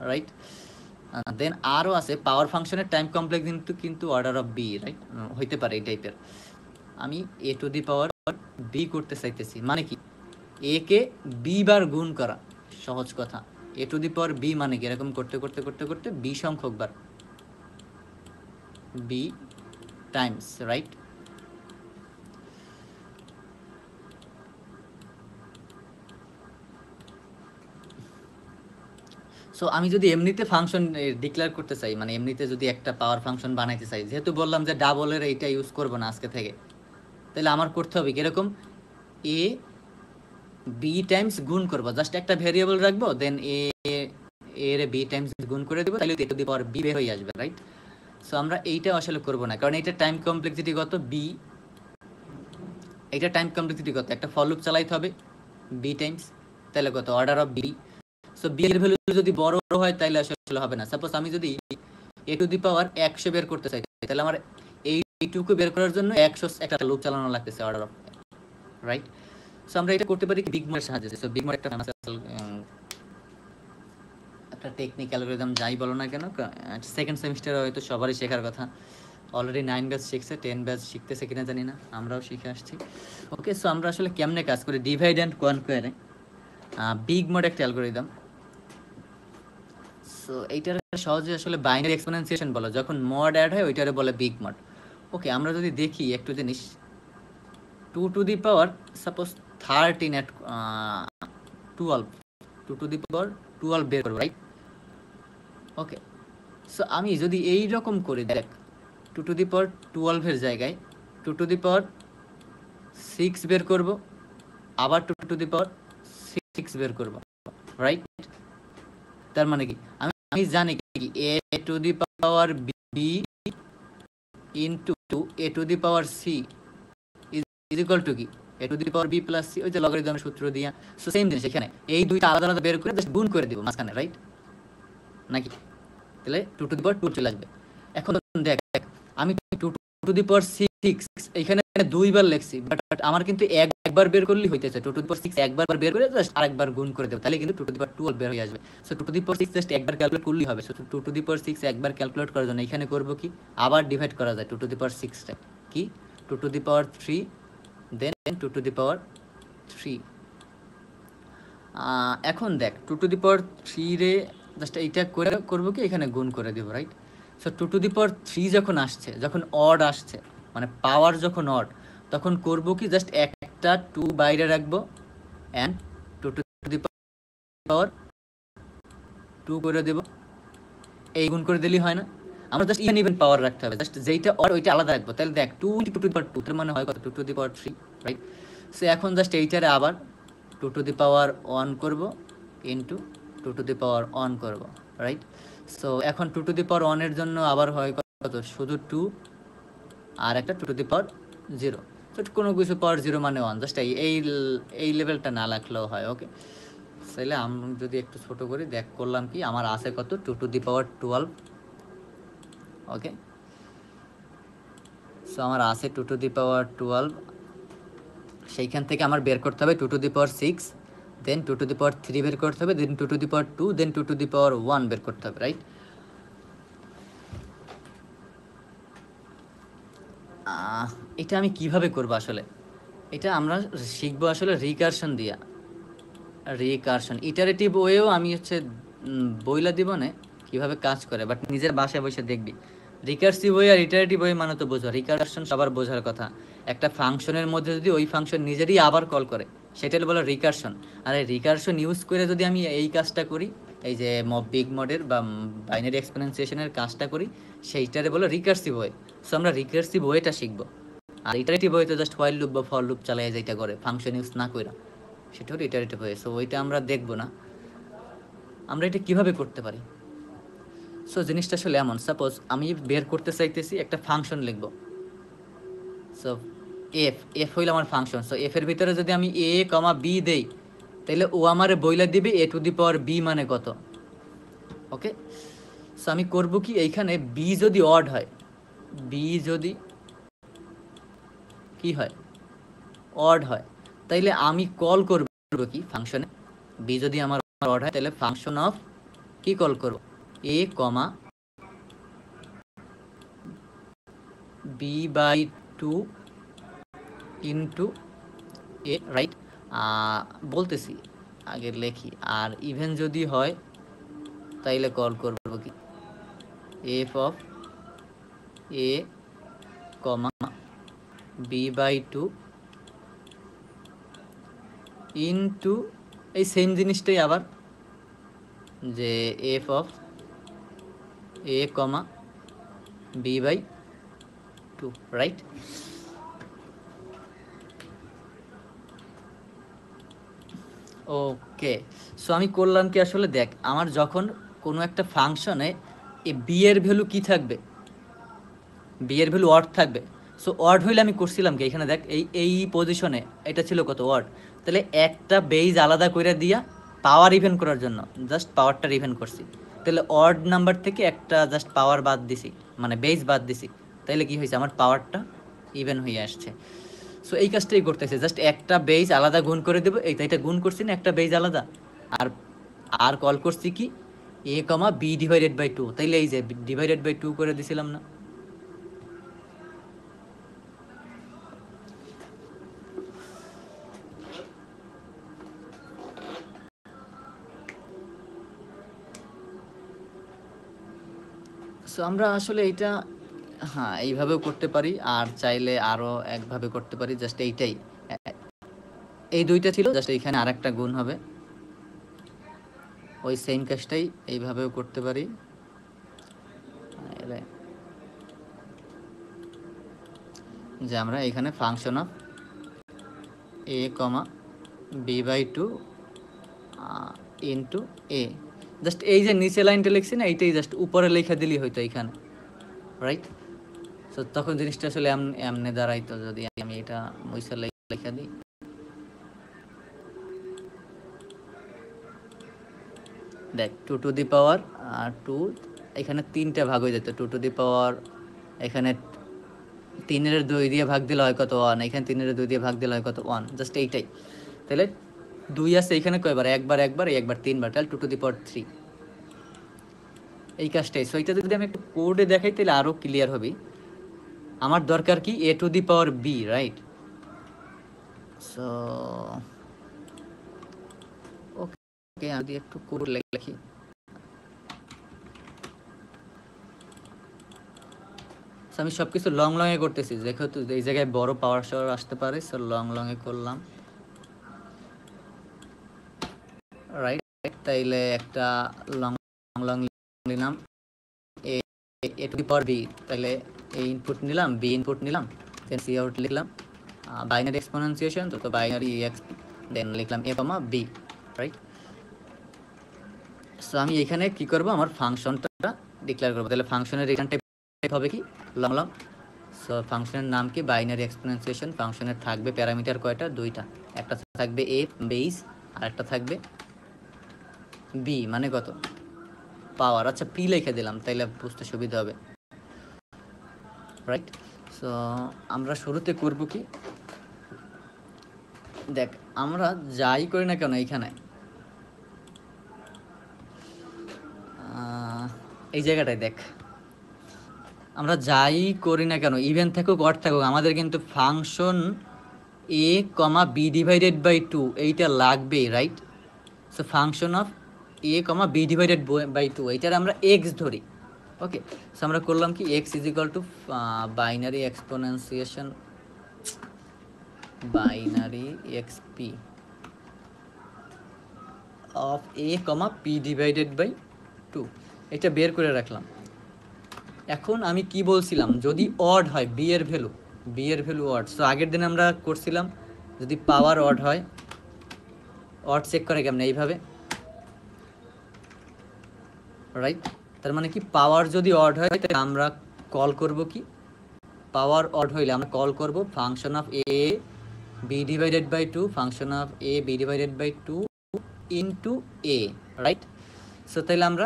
রাইট? দেন আরও আছে পাওয়ার ফাংশনের টাইম কমপ্লেক্স কিন্তু অর্ডার অফ বি, রাইট? হইতে পারে এই টাইপের। আমি এ টু দি পাওয়ার বি করতে চাইতেছি, মানে কি এ কে বি বার গুণ করা, সহজ কথা। এ টু দি পাওয়ার বি মানে কি, এরকম করতে করতে করতে করতে বি সংখ্যক বার, বি টাইমস, রাইট? সো আমি যদি এমনিতে ফাংশন ডিক্লেয়ার করতে চাই, মানে এমনিতে যদি একটা পাওয়ার ফাংশন বানাইতে চাই, যেহেতু বললাম যে ডাবলের এইটা ইউজ করবো না আজকে থেকে, তাহলে আমার করতে হবে কিরকম, এ বি টাইমস গুণ করবো, জাস্ট একটা ভেরিয়েবল রাখবো, দেন এর বি টাইমস গুণ করে দেবো, তাহলে a to the power B বের হয়ে আসবে, রাইট? সো আমরা এইটা আসলে করবো না, কারণ এটা টাইম কমপ্লেক্সিটি কত, বি, এটা টাইম কমপ্লেক্সিটি কত, একটা ফর লুপ চালাইতে হবে বি টাইমস, তাহলে কত, order of B. So B এর ভ্যালু যদি বড় হয় তাহলে আসলে হবে না। সাপোজ আমি যদি এ টু দি পাওয়ার 100 বের করতে চাই, তাহলে আমার এইটুকু বের করার জন্য 100 একটা লুপ চালানো লাগতেছে, অর্ডার অফ, রাইট? সো আমরা এটা করতে পারি বিগ মডের সাহায্যে। সো বিগ মড একটা একটা টেকনিক অ্যালগরিদম যাই বলো না কেন, সেকেন্ড সেমিস্টারে হয়তো সবারই শেখার কথা। অলরেডি 9 ব্যাচ শিখছে, 10 ব্যাচ শিখতেছে কিনা জানি না, আমরাও শিখে আসছি। ওকে, সো আমরা আসলে কেমনে কাজ করি, ডিভাইড অ্যান্ড কনকোয়ারে বিগ মড একটা অ্যালগরিদম। সো এইটার সহজে আসলে বাইনারি এক্সপোনেনশিয়েশন বলে, যখন মড অ্যাড হয় ওইটারে বলে বিগ মড। ওকে, আমরা যদি দেখি একটু জিনিস, 2 to the power suppose 13 at 12, 2 to the power 12 বের করবো, রাইট? ওকে, সো আমি যদি এই রকম করি, দেখ 2 টু দি পাওয়ার 12 এর জায়গায় 2 টু দি পাওয়ার 6 বের করব, আবার 2 টু দি পাওয়ার 6 বের করব, রাইট? তার মানে কি, আমি জানি কি a to the power b into a to the power c is equal to কি, a to the power b plus c, ওই যে লগারিদমের সূত্র দিয়া। সো সেম জিনিস এখানে, এই দুইটা আলাদা আলাদা বের করে জাস্ট গুণ করে দিব মাঝখানে, রাইট? নাকি, তাহলে 2 টু দি পাওয়ার 2 চলে আসবে। এখন দেখ, আমি 2 টু দি পাওয়ার 6 এখানে দুইবার লিখছি, বাট আমার কিন্তু একবার বের করলেই হইতেছে। 2 টু দি পাওয়ার 6 একবার বের করে জাস্ট আরেকবার গুণ করে দেব, তাহলে কিন্তু 2 টু দি পাওয়ার 12 বের হয়ে আসবে। So 2 to the power 6 just একবার ক্যালকুলেট করলেই হবে। সো 2 টু দি পাওয়ার 6 একবার ক্যালকুলেট করার জন্য এখানে করব কি, আবার ডিভাইড করা যায় 2 টু দি পাওয়ার 6 টা কি 2 to the power 3, then 2 to the পাওয়ার 3। এখন দেখ 2 টু দি পাওয়ার 3 রে জাস্ট এইটা করে করবো কি, এখানে গুণ করে দেব, রাইট? সো 2 টু দি পাওয়ার 3 যখন আসছে, যখন অড আসছে, মানে পাওয়ার যখন অড, তখন করব কি, জাস্ট একটা 2 বাইরে রাখবো অ্যান্ড 2 টু দি পাওয়ার 2 করে দেব, এই গুণ করে দিলেই হয় না? আমরা জাস্ট ইভেন পাওয়ার রাখতে হবে, জাস্ট যেইটা অড ওইটা আলাদা রাখবো। তাহলে দেখ 2 টু দি পাওয়ার 2 তার মানে হয় কত, 2 to the power 3, right? So এখন জাস্ট এইটারে আবার 2 টু দি পাওয়ার 1 করব ইনটু 2 টু দি পাওয়ার 1 করব, রাইট? সো এখন 2 টু দি পাওয়ার 1 এর জন্য আবার হয় কত, শুধু 2 আর একটা 2 টু দি পাওয়ার 0। তো কোনো কিছু পাওয়ার 0 মানে 1, জাস্ট এই লেভেলটা না রাখলেও হয়। ওকে, তাহলে আমি যদি একটু ছোট করি, দেখ করলাম কি, আমার আছে কত, 2 to the power 12। Okay, so আমার আছে 2 টু দি পাওয়ার 12, সেইখান থেকে আমার বের করতে হবে 2 to the power 6, then 2 to the পাওয়ার 3 বের করতে হবে, দেন 2 to the power 2, then 2 to the পাওয়ার 1 বের করতে হবে, রাইট? এটা আমি কিভাবে করব আসলে, এটা আমরা শিখবো আসলে রিকারশন দিয়া। রিকারশন ইটারেটিভ ওয়েও আমি হচ্ছে বইলা দিব না কীভাবে কাজ করে, বাট নিজের বাসায় বসে দেখবি। রিকার্সিভ ওয়ে আর ইটারেটিভ ওয়ে মানে তো বোঝো, রিকারশন সবার বোঝার কথা। একটা ফাংশনের মধ্যে যদি ওই ফাংশন নিজেরই আবার কল করে সেটাই বলো রিকারশন। আর এই রিকারশন ইউজ করে যদি আমি এই কাজটা করি, এই যে বিগ মডের বা বাইনারি এক্সপোনেনশিয়েশনের কাজটা করি, সেইটারে বলো রিকার্সিভ ওয়ে। সো আমরা রিকার্সিভ ওয়েটা শিখবো। আর ইটারেটিভ ওয়েতে জাস্ট হোয়াইল লুপ বা ফর লুপ চালাই যেটা করে ফাংশন ইউজ না কইরা, সেটা হলো ইটারেটিভ ওয়ে। সো ওইটা আমরা দেখবো না, আমরা এটা কিভাবে করতে পারি। সো জিনিসটা আসলে এমন, সাপোজ আমি বের করতে চাইতেছি একটা ফাংশন লিখব। সো এফ হইল আমার ফাংশন। সো এফের ভিতরে যদি আমি এ কমা বি দেই, তাহলে ও আমারে বইলা দিবে এ টু দি পাওয়ার বি মানে কত। ওকে, সো আমি করব কি, এইখানে বি যদি অড হয়, বি যদি কি হয়, অড হয়, তাইলে আমি কল করব কি ফাংশনে, বি যদি আমার অড হয় তাহলে ফাংশন অফ কি কল করব, a comma B by two into A, right. বলতেছি আগে লেখি। আর ইভেন যদি হয় তাইলে কল করব কি, F of A comma B by two into এই সেম জিনিসটাই আবার, যে F of A comma B by two, right. Okay, so আমি করলাম কি, আসলে দেখ আমার যখন কোনো একটা ফাংশনে এ বি এর ভ্যালু কি থাকবে, বি এর ভ্যালু অড থাকবে। সো অড হইলে আমি করছিলাম কি, এখানে দেখ এই পজিশনে এটা ছিল কত, অড। তাহলে একটা বেজ আলাদা করে দিয়া পাওয়ার ইভেন করার জন্য জাস্ট পাওয়ারটা ইভেন করছি। তাহলে অড নাম্বার থেকে একটা জাস্ট পাওয়ার বাদ দিছি, মানে বেজ বাদ দিছি। তাইলে কি হয়েছে, আমার পাওয়ারটা ইভেন হয়ে আসছে। সো এই কাজটাই করতেছে, জাস্ট একটা বেজ আলাদা গুণ করে দেবো। এটা গুণ করছি না, একটা বেজ আলাদা। আর আর কল করছি কি, এ comma b divided by two. তাইলে এই যে ডিভাইডেড বাই টু করে দিছিলাম না। সো আমরা আসলে এইটা, হ্যাঁ এইভাবেও করতে পারি, আর চাইলে আরও একভাবে করতে পারি। জাস্ট এইটাই, এই দুইটা ছিল, জাস্ট এইখানে আর একটা গুণ হবে। ওই সেম কাজটাই এইভাবেও করতে পারি। যে আমরা এখানে function of A comma B by two into A, just এই যে নিচে লাইনটা লিখছি না, এইটাই জাস্ট উপরে লেখা দিলেই হইতো এইখানে, রাইট। সো তখন জিনিসটা আসলে এমনে দাঁড়াইতো, যদি আমি এটা মুইসা লেখা দিই। দেখ two to the power two, এখানে তিনটা ভাগ হয়ে যেত। টু টু দি পাওয়ার এখানে 3/2 দিয়ে ভাগ দিলে হয় কত, 1। এখানে 3/2 দিয়ে ভাগ দিলে হয় কত, 1। জাস্ট এইটাই। তাহলে 2 আছে এখানে কয়বার, একবার একবার 3বার, তাহলে টু টু দি পাওয়ার 3, এই কাজটাই। সো এটা যদি আমি একটু কোডে দেখাই তাহলে আরও ক্লিয়ার হবে। আমার দরকার কি, a to the power b, right. So okay, আমি একটু কোড লিখি। আমি সব কিছু লং লংয়ে করতেছি, যেহেতু এই জায়গায় বড় পাওয়ার শাওয়ার আসতে পারে। সো লংয়ে করলাম, রাইট। তাইলে একটা লং নিলাম, এ টু দি পাওয়ার বি। তাহলে এ ইনপুট নিলাম, বি ইনপুট নিলাম, দেন সি আউট লিখলাম। বাইনারি এক্সপোনেনশিয়েশন, তো বাইনারি এক্স, দেন লিখলাম এ কমা বি, রাইট। সো আমি এখানে কি করব, আমার ফাংশনটা ডিক্লেয়ার করবো। তাহলে ফাংশনের রিটার্ন টাইপ হবে কি, লং। সো ফাংশনের নাম কি, বাইনারি এক্সপোনেনশিয়েশন। ফাংশনের থাকবে প্যারামিটার কয়টা, দুইটা। একটা থাকবে এ বেস, আর একটা থাকবে বি মানে কত, পাওয়ার। আচ্ছা পি লিখে দিলাম, তাইলে বুঝতে সুবিধা হবে, রাইট। সো আমরা শুরুতে করব কি, দেখ আমরা যাই করি না কেন এইখানে, এই জায়গাটায় দেখ, আমরা যাই করি না কেন, ইভেন থাকুক অড থাকুক, আমাদের কিন্তু function a comma b divided by two এইটা লাগবেই, right? So function of A comma b divided by two এইটার আমরা এক্স ধরি। ওকে, সো আমরা করলাম কি x is equal to binary exponentiation binary exp of A comma p divided by two, এটা বের করে রাখলাম। এখন আমি কি বলছিলাম, যদি অড হয় বি এর ভ্যালু অড, সো আগের দিন আমরা করছিলাম যদি পাওয়ার অড হয়, অড চেক করে কেমন এইভাবে, রাইট? তার মানে কি পাওয়ার যদি অড হয় তাহলে আমরা কল করব কি, পাওয়ার অড হইলে আমরা কল করব function of A B divided by two, function of A B divided by two into A, right? So তাহলে আমরা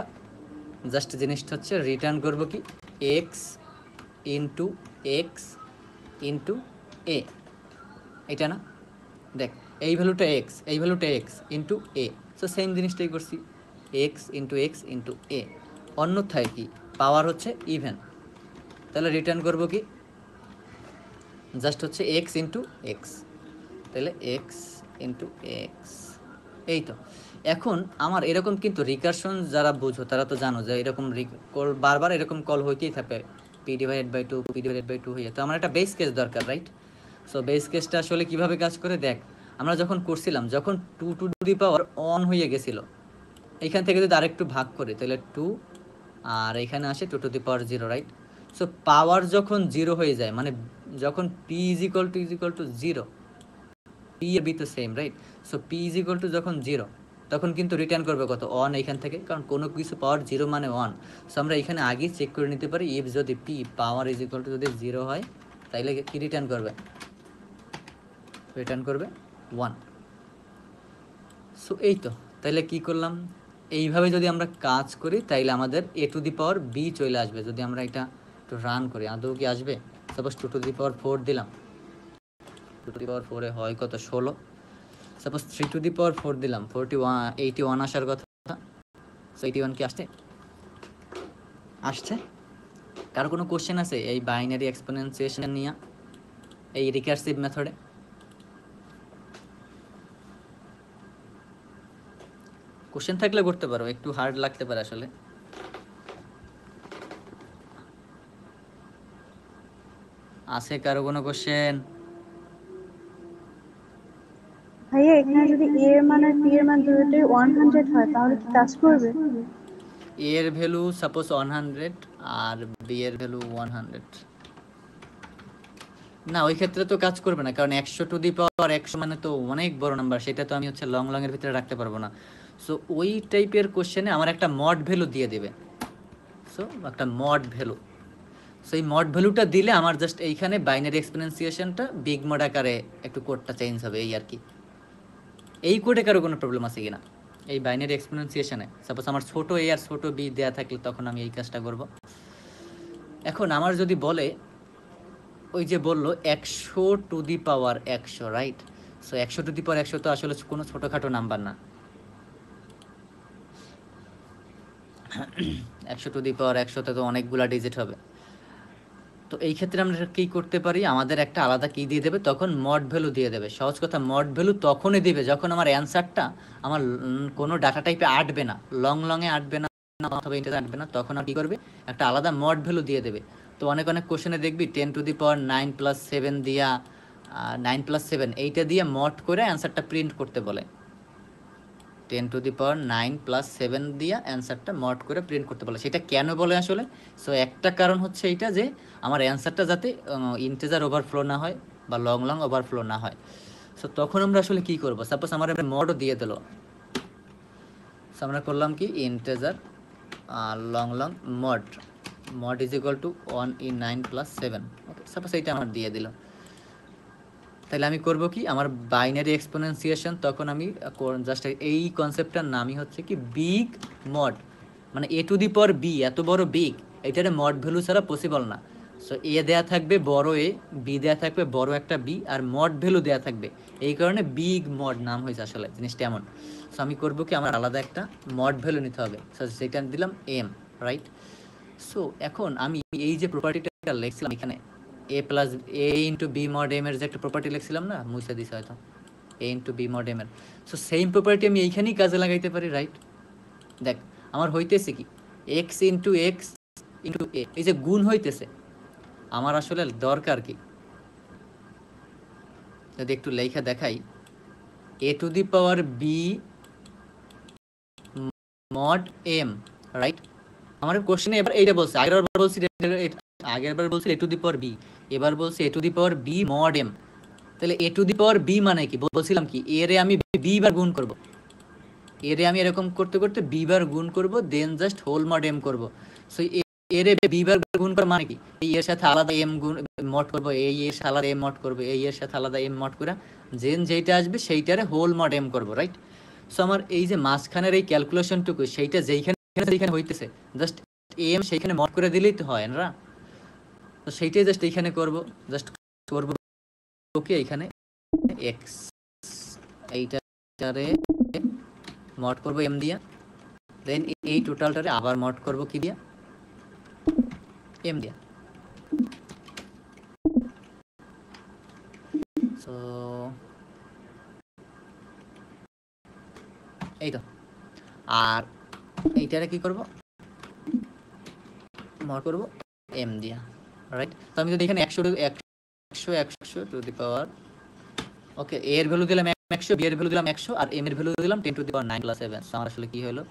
জাস্ট জিনিসটা হচ্ছে রিটার্ন করব কি X into X into A, এটা না? দেখ এই ভ্যালুটা এক্স, এই ভ্যালুটা X into A, so same জিনিসটাই করছি এক্স ইন্টু এ। অন্যথায় কি পাওয়ার হচ্ছে ইভেন, তাহলে রিটার্ন করব কি জাস্ট হচ্ছে এক্স ইন্টু এক্স, তাহলে এক্স ইন্টু এক্স। এই তো এখন আমার এরকম কিন্তু রিকারশন যারা বুঝো তারা তো জানো যে এরকম কল বারবার এরকম কল হইতেই থাকবে, পি ডিভাইডেড বাই টু হয়ে, তো আমার একটা বেস কেস দরকার, রাইট? সো বেস কেসটা আসলে কিভাবে কাজ করে দেখ, আমরা যখন করছিলাম যখন two to the power one হয়ে গেছিল, এইখান থেকে যদি আরেকটু ভাগ করি তাহলে টু, আর এখানে আসে two to the power zero, right? So power যখন জিরো হয়ে যায়, মানে যখন P is equal to zero, P এর বি তো same, right? So P is equal to যখন জিরো, তখন কিন্তু রিটার্ন করবে কত, অন এইখান থেকে, কারণ কোনো কিছু পাওয়ার জিরো মানে ওয়ান। সো আমরা এখানে আগেই চেক করে নিতে পারি, ইফ যদি P power is equal two যদি জিরো হয় তাইলে কি রিটার্ন করবে, রিটার্ন করবে ওয়ান। সো এই তো, তাইলে কি করলাম, এইভাবে যদি আমরা কাজ করি তাইলে আমাদের এ টু দি পাওয়ার বি চলে আসবে। যদি আমরা এটা একটু রান করি আদৌ কি আসবে, suppose two to the power four দিলাম, টু টু দি পাওয়ার ফোরে হয় কত 16, suppose three two the power four দিলাম 81 আসার কথা, সো 81 কি আসছে? কারো কোনো কোশ্চেন আছে এই বাইনারি এক্সপোনেনশিয়েশন নিয়ে, এই রিকার্সিভ মেথডে? কোশ্চেন থাকলে করতে পারো, একটু হার্ড লাগতে পারে আসলে। আছে কারো কোনো কোশ্চেন? ভাইয়া এখানে যদি এ এর মান আর পি এর মান দুটোই 100 হয় তাহলে কি কাজ করবে? এ এর ভ্যালু সাপোজ 100 আর বি এর ভ্যালু 100, না ওই ক্ষেত্রে তো কাজ করবে না, কারণ 100 টু দি পাওয়ার 100 মানে তো অনেক বড় নাম্বার, সেটা তো আমি হচ্ছে লং এর ভিতরে রাখতে পারবো না। সো ওই টাইপের কোশ্চেনে আমার একটা মড ভ্যালু দিয়ে দেবে, সো একটা মড ভ্যালু, সো এই মড ভ্যালুটা দিলে আমার জাস্ট এইখানে বাইনারি এক্সপোনেনশিয়েশনটা বিগ মড আকারে একটু কোডটা চেঞ্জ হবে, এই আর কি। এই কোডে কারো কোনো প্রবলেম আছে কিনা এই বাইনারি এক্সপোনেনশিয়েশনে? সাপোজ আমার ছোট এ আর ছোট বি দেয়া থাকলে তখন আমি এই কাজটা করব। এখন আমার যদি বলে, ওই যে বললো 100 to the power 100, right? So 100 to the power 100 তো আসলে কোনো ছোটোখাটো নাম্বার না, 100 টু দি পাওয়ার 100তে তো অনেকগুলা ডিজিট হবে। তো এই ক্ষেত্রে আমরা কী করতে পারি, আমাদের একটা আলাদা কী দিয়ে দেবে, তখন মড ভ্যালু দিয়ে দেবে। সহজ কথা, মড ভ্যালু তখনই দিবে যখন আমার অ্যান্সারটা আমার কোনো ডাটা টাইপে আটবে না, লংয়ে আটবে না, অথবা ইন্টারে আটবে না, তখন আর কী করবে, একটা আলাদা মড ভ্যালু দিয়ে দেবে। তো অনেক কোশ্চেনে দেখবি 10 টু দি পাওয়ার 9 প্লাস 7 দিয়া 9 প্লাস 7 এইটা দিয়ে মড করে অ্যান্সারটা প্রিন্ট করতে বলে, 10 টু দি পাওয়ার 9 প্লাস 7 দিয়ে অ্যান্সারটা মড করে প্রিন্ট করতে বলে। সেটা কেন বলে আসলে? সো একটা কারণ হচ্ছে এইটা যে আমার অ্যান্সারটা যাতে ইন্টিজার ওভারফ্লো না হয় বা লং ওভারফ্লো না হয়। সো তখন আমরা আসলে কী করবো, সাপোজ আমার মডও দিয়ে দিল, সো আমরা করলাম কি integer long mod is equal to 1 in 9 plus 7, okay suppose এইটা আমার দিয়ে দিল। তাহলে আমি করব কি, আমার বাইনারি এক্সপোনেনশিয়েশন, তখন আমি জাস্ট এই কনসেপ্টটার নামই হচ্ছে কি বিগ মড, মানে এ টু দি পাওয়ার বি এত বড় বিগ, এটার মড ভ্যালু ছাড়া পসিবল না। সো এ দেয়া থাকবে বড় এ, বি দেয়া থাকবে বড় একটা বি, আর মড ভ্যালু দেয়া থাকবে, এই কারণে বিগ মড নাম হয়েছে আসলে জিনিসটা এমন। সো আমি করব কি, আমার আলাদা একটা মড ভ্যালু নিতে হবে, সো সেটা দিলাম এম, রাইট? সো এখন আমি এই যে প্রপার্টিটা লিখছিলাম এখানে a plus a into B mod M এর যে একটা প্রপার্টি লিখছিলাম না, মুছে দিছে হয়তো, a into B mod M এর। সো সেম প্রপার্টি আমি এইখানেই কাজে লাগাইতে পারি, রাইট? দেখ আমার হইতেছে কি এক্স ইন্টু এক্স ইন্টু এ, এই যে গুণ হইতেছে, আমার আসলে দরকার কি, যদি একটু লেখা দেখাই, a to the power b mod M, right? আমার কোশ্চেনে এবার এইটা বলছে, আগের বার বলছি এ টু দি পাওয়ার বি, এবার বলছে a to the power b mod M. তাহলে a to the power B মানে কি, বলছিলাম কি এ রে আমি বি বার গুণ করব, এ রে আমি এরকম করতে করতে বি বার গুণ করব, দেন জাস্ট হোল মড এম করব। সো এ রে বি বার গুণ করা মানে কি, এই এর সাথে আলাদা এম গুণ মড করব, এই এর সাথে আলাদা এম মড করব, এই এর সাথে আলাদা এম মড করে জেন যেইটা আসবে সেইটারে হোল মড এম করব, রাইট? সো আমার এই যে মাঝখানের এই ক্যালকুলেশনটুকু সেইটা যেইখানে হইতেছে জাস্ট এম সেইখানে মড করে দিলেই তো হয় না? তো সেইটাই জাস্ট এইখানে করব, জাস্ট করব ওকে এইখানে এক্স, এইটারে মড করব এম দিয়া, দেন এই টোটালটারে আবার মড করব কি দিয়া, এম দিয়া। সো এই তো, আর এইটারে কি করব, মড করব এম দিয়া, রাইট? তো আমি যদি এখানে 100 টু দি পাওয়ার, ওকে, এ এর ভ্যালু দিলাম 100, বি এর ভ্যালু দিলাম 100, আর এম এর ভ্যালু দিলাম 10 two the power 9 plus 7। So আমার আসলে কি হলো,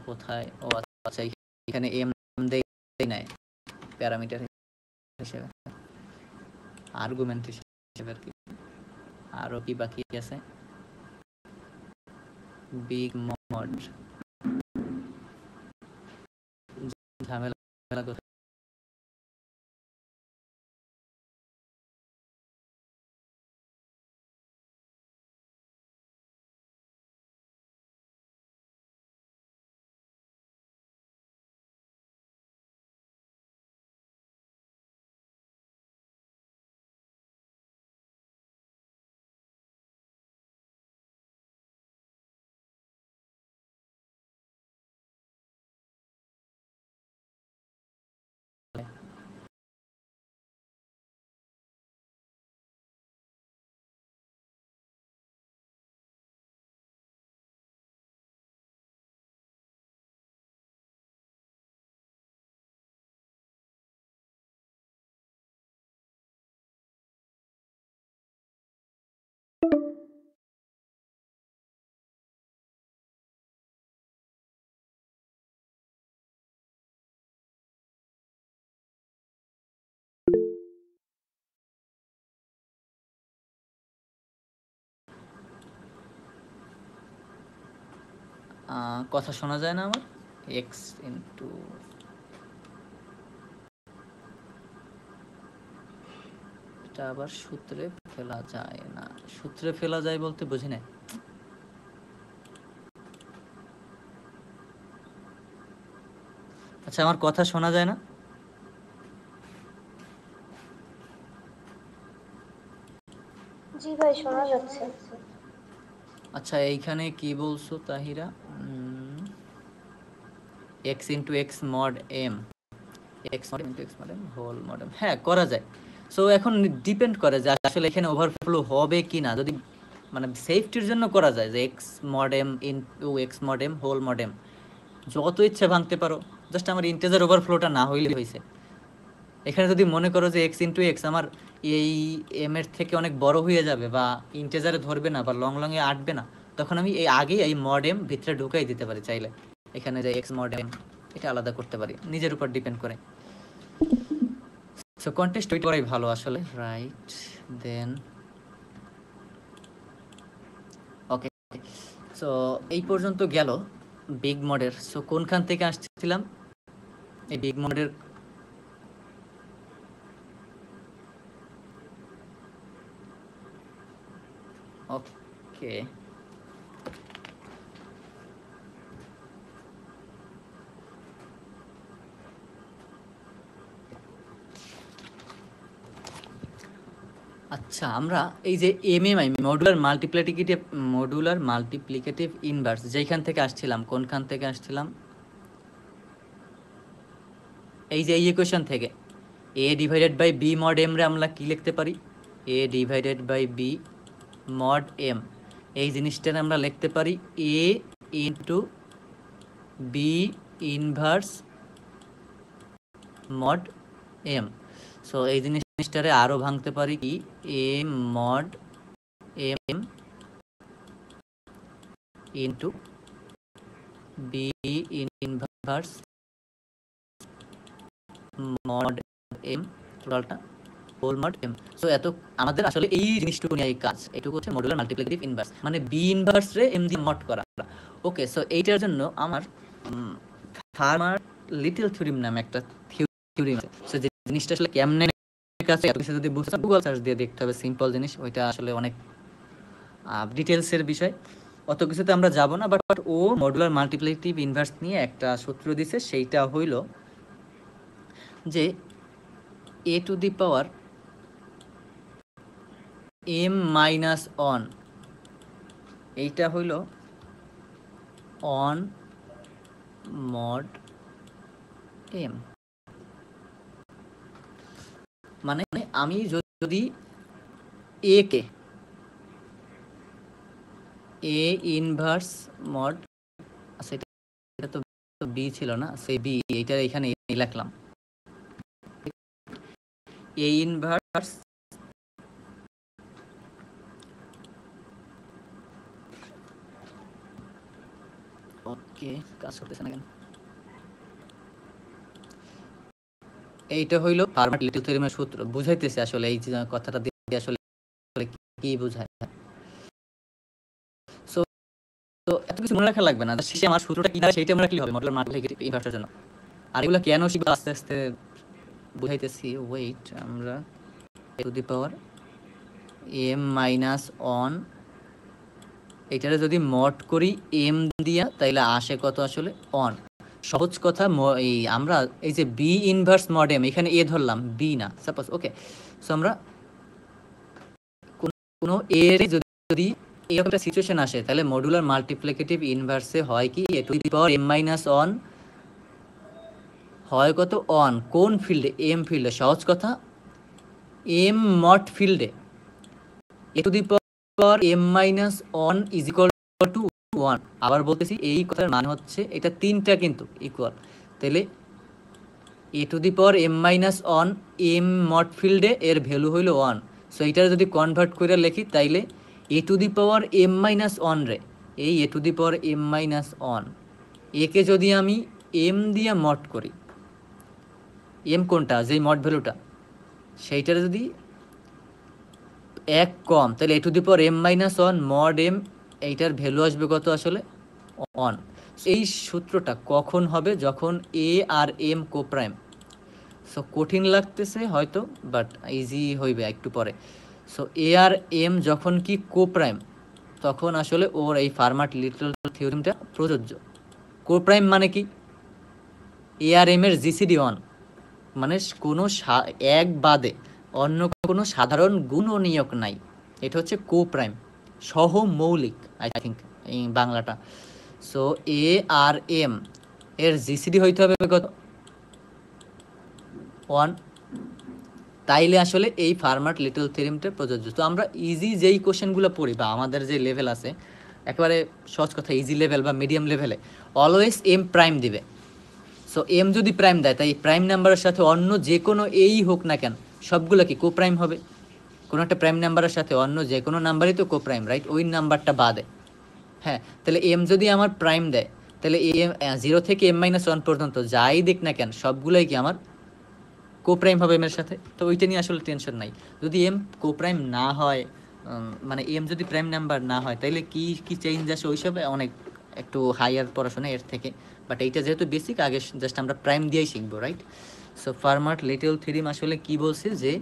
কোথায়, ও আচ্ছা এখানে এম দেই নাই প্যারামিটার হিসেবে, আর্গুমেন্ট হিসেবে আর কি। আরো কি বাকি আছে, বিগ মড, ঝামেলা কোথায়, কথা শোনা যায় না আমার, এক্স ইন্টু, এটা আবার সূত্রে ফেলা যায় না, সূত্রে ফেলা যায় বলতে বুঝি না। আচ্ছা আমার কথা শোনা যায় না? জি ভাই, শোনা যাচ্ছে। আচ্ছা এইখানে কি বলছো Tahira, X into X mod M, X mod into X mod M whole mod M, হ্যাঁ করা যায়। সো এখন ডিপেন্ড করে যে আসলে এখানে ওভারফ্লো হবে কি না, যদি মানে সেফটির জন্য করা যায় যে X mod M into X mod M whole mod M, যত ইচ্ছে ভাঙতে পারো, জাস্ট আমার ইন্টিজার ওভারফ্লোটা না হইলে হয়েছে। এখানে যদি মনে করো যে এক্স ইন্টু এক্স আমার এই এম এর থেকে অনেক বড় হয়ে যাবে বা ইন্টিজারে ধরবে না বা লং লংয়ে আটবে না, তখন আমি এই আগেই এই মড এম ভিতরে ঢুকাই দিতে পারি চাইলে, এখানে যে এক্স মড এম এটা আলাদা করতে পারি, নিজের উপর ডিপেন্ড করে। সো কন্টেস্ট ওইটা করাই ভালো আসলে, রাইট? দেন ওকে, সো এই পর্যন্ত গেল বিগ মডের। সো কোনখান থেকে আসছিলাম, এই বিগ মডের, ওকে আচ্ছা আমরা এই যে এমএমআই মডুলার মাল্টিপ্লিকেটিভ ইনভার্স যেখান থেকে আসছিলাম, কোনখান থেকে আসছিলাম, এই যে এই ইকুয়েশন থেকে a divided by b mod m রে আমরা কি লিখতে পারি, a divided by b mod m, এই জিনিসটার আমরা লিখতে পারি a into b inverse mod m। সো এই জিনিসটারে আরও ভাঙতে পারি কি a mod m into b inverse mod m টোটালটা হোল মড m। সো এত আমাদের আসলে এই জিনিসটুকু নিয়ে কাজ, এটুকু হচ্ছে মডুলার মাল্টিপ্লিকেটিভ ইনভার্স, মানে b ইনভার্স রে m দিয়ে মড করা। ওকে, সো এইটার জন্য আমার ফার্মার লিটল থিওরিম নামে একটা থিওরিম আছে। সো যে জিনিসটা আসলে কেমনে কাছে এত কিছু যদি বুঝতে গুগল সার্চ দিয়ে দেখতে হবে, সিম্পল জিনিস, ওইটা আসলে অনেক ডিটেলসের বিষয়, অত কিছুতে আমরা যাব না। বাট ও মডুলার মাল্টিপ্লিকেটিভ ইনভার্স নিয়ে একটা সূত্র দিছে, সেইটা হইল যে a to the power m minus one, এইটা হইল অন মড m। মানে আমি যদি a কে a ইনভার্স মড, আচ্ছা এটা তো b ছিল না, সেই b এইটা এখানে লিখলাম a ইনভার্স ওকে কাজ করতেছে না কেন, এইটা হইল ফার্মার লিটল থিওরেমের সূত্র, বুঝাইতেছে আসলে এই কথাটা দিয়ে আসলে কি বোঝায়। সো তো এত কিছু মনে রাখা লাগবে না, শেষে আমার সূত্রটা কি দাঁড়ায় সেইটা মনে রাখলেই হবে মডুলার মাল্টিপ্লিকেটিভ ইনভার্সের জন্য। আর এগুলো কেন শিখবো আস্তে আস্তে বুঝাইতেছি, ওয়েট। আমরা two the power m minus on, এটারে যদি মড করি m দিয়া, তাইলে আসে কত আসলে অন। সহজ কথা, এই আমরা এই যে b ইনভার্স মড m, এখানে a ধরলাম, b না সাপোজ। ওকে, সো আমরা কোনো a এর যদি এরকম একটা সিচুয়েশন আসে, তাহলে মডুলার মাল্টিপ্লিকেটিভ ইনভার্সে হয় কি a to the power m minus on হয় কত অন, কোন ফিল্ডে, m ফিল্ডে। সহজ কথা, m মড ফিল্ডে a to the power m minus on is equal to 1। আবার বলতেছি, এই কথার মানে হচ্ছে এটা তিনটা কিন্তু ইকুয়াল, তাহলে a to the power m minus on m mod ফিল্ডে এর ভ্যালু হইল 1। সো এইটা যদি কনভার্ট করে লিখি, তাইলে a to the power m minus on রে, এই a to the power m minus on একে যদি আমি m দিয়ে মড করি, m কোনটা, যেই মড ভ্যালুটা, সেইটার যদি এক কম, তাহলে a to the power m minus on mod m, এইটার ভ্যালু আসবে কত আসলে অন। এই সূত্রটা কখন হবে, যখন a আর m কোপ্রাইম। সো কঠিন লাগতেছে হয়তো, বাট ইজি হইবে একটু পরে। সো এ আর এম যখন কি কোপ্রাইম, তখন আসলে ওর এই ফার্মার লিটল থিওরেমটা প্রযোজ্য। কোপ্রাইম মানে কি, এ আর এম এর জিসিডি অন, মানে কোনো এক বাদে অন্য কোনো সাধারণ গুণনীয়ক নাই, এটা হচ্ছে কোপ্রাইম, সহমৌলিক আই থিঙ্ক এই বাংলাটা। সো এ আর এম এর জিসিডি হইতে হবে কত, 1, তাইলে আসলে এই ফার্মার লিটল থিওরেমটা প্রযোজ্য। তো আমরা ইজি যেই কোশ্চেনগুলো পড়ি বা আমাদের যে লেভেল আছে, একেবারে সহজ কথা ইজি লেভেল বা মিডিয়াম লেভেলে অলওয়েজ এম প্রাইম দিবে। সো এম যদি প্রাইম দেয়, তাই প্রাইম নাম্বারের সাথে অন্য যে কোনো এই হোক না কেন, সবগুলো কি কোপ্রাইম হবে। কোনো একটা প্রাইম নাম্বারের সাথে অন্য যে কোনো নাম্বারই তো কোপ্রাইম, রাইট, ওই নাম্বারটা বাদে। হ্যাঁ, তাহলে এম যদি আমার প্রাইম দেয়, তাহলে এম 0 থেকে m মাইনাস 1 পর্যন্ত যাই দিক না কেন, সবগুলোই কি আমার কোপ্রাইম হবে এম এর সাথে। তো ওইটা নিয়ে আসলে টেনশন নাই। যদি এম কোপ্রাইম না হয়, মানে এম যদি প্রাইম নাম্বার না হয়, তাইলে কি কি চেঞ্জ আসে ওইসবে অনেক একটু হাইয়ার পড়াশোনা এর থেকে। বাট এইটা যেহেতু বেসিক, আগে জাস্ট আমরা প্রাইম দিয়েই শিখবো, right. So Fermat little theorem আসলে কি বলছে, যে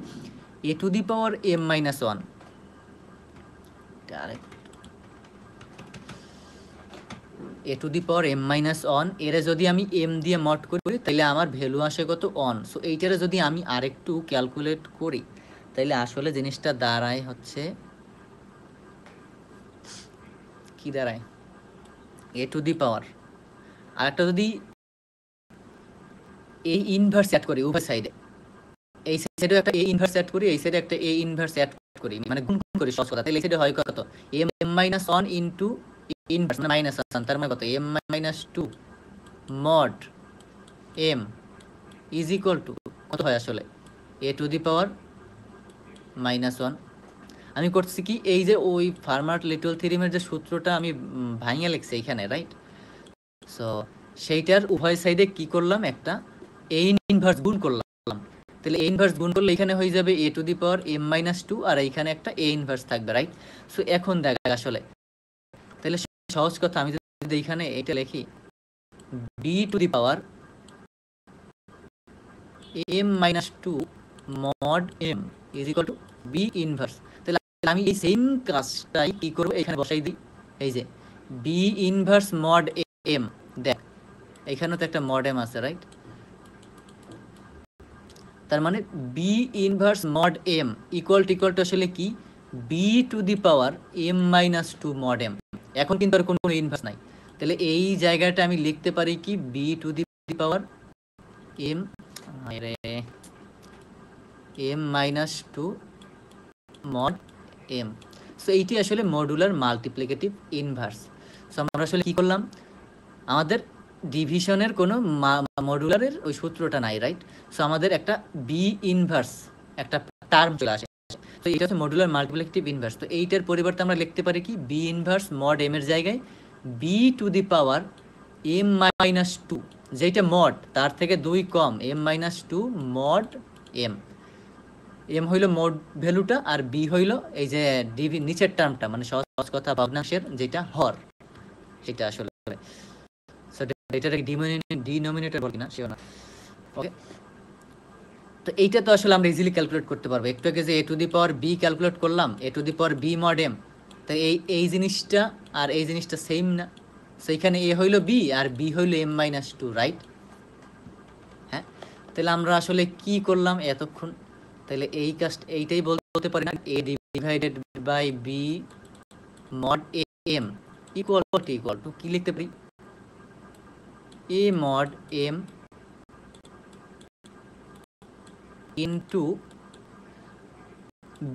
a to the power m minus 1, a to the power m minus 1 এরে যদি আমি m দিয়ে মড করি, তাহলে আমার ভ্যালু আসে কত অন। সো এইটারে যদি আমি আরেকটু ক্যালকুলেট করি, তাহলে আসলে জিনিসটা দাঁড়ায় হচ্ছে কি দাঁড়ায়, এ টু দি পাওয়ার, আরেকটা যদি এই ইনভার্স অ্যাড করি উভয় সাইডে, এই সাইডে একটা এ ইনভার্স অ্যাড করি, এই সাইডে একটা এ ইনভার্স অ্যাড করি, মানে গুণ করি সহজ কথা। তাহলে এই সাইডে হয় কত, m minus one into inverse মানে মাইনাস ওয়ান, তার মানে কত m minus two mod M is equal to কত হয় আসলে a to the power minus one. আমি করছি কি, এই যে ওই ফার্মার লিটল থিওরেমের যে সূত্রটা আমি ভাঙিয়ে লিখছি এইখানে, রাইট? সো সেইটার উভয় সাইডে কি করলাম, একটা এ ইনভার্স গুণ করলাম। তাহলে এ ইনভার্স গুণ করলে এখানে হয়ে যাবে a to the power M minus two, আর এইখানে একটা এ ইনভার্স থাকবে, রাইট? সো এখন দেখ আসলে, তাহলে সহজ কথা, আমি যদি এইখানে এটা লিখি B to the power M minus two mod M is equal to B inverse, তাহলে আমি এই সেম কাজটাই কি করবো, এখানে বসাই দিই, এই যে বি ইনভার্স মড এম। দেখ এখানেও তো একটা মড এম আছে, রাইট? তার মানে B inverse mod M equal to আসলে কি, B to the power M minus two mod M. এখন কিন্তু আর কোনো ইনভার্স নাই, তাহলে এই জায়গাটা আমি লিখতে পারি কি, B to the power m m minus two mod M. So এইটি আসলে মডুলার মাল্টিপ্লিকেটিভ ইনভার্স। সো আমরা আসলে কি করলাম, আমাদের ডিভিশনের কোনো মডুলারের ওই সূত্রটা নাই, রাইট? সো আমাদের একটা বি ইনভার্স একটা টার্ম চলে আসে, তো এটা হচ্ছে মডুলার মাল্টিপ্লিকেটিভ ইনভার্স। তো এইটার পরিবর্তে আমরা লিখতে পারি কি, বি ইনভার্স মড এম এর জায়গায় b to the power M minus two, যেটা মড তার থেকে দুই কম, m minus two mod m. M হইল মোড ভ্যালুটা, আর বি হইল এই যে ডিভি নিচের টার্মটা, মানে সহজ কথা ভগ্নাংশের যেটা হর, সেটা আসলে এটাকে ডিনোমিনেটর বলি না, সেও না। ওকে, তো এইটা তো আসলে আমরা ইজিলি ক্যালকুলেট করতে পারবো। একটু আগে যে a to the power b calculate করলাম, a to the power b mod m, তো এই জিনিসটা আর এই জিনিসটা সেম না? সেইখানে এ হইল বি আর বি হইল এম মাইনাস টু, রাইট? হ্যাঁ, তাহলে আমরা আসলে কি করলাম এতক্ষণ, তাহলে এই কাজটা এইটাই বলতে পারি না, a divided by B mod M equal to কি লিখতে পারি, a mod M into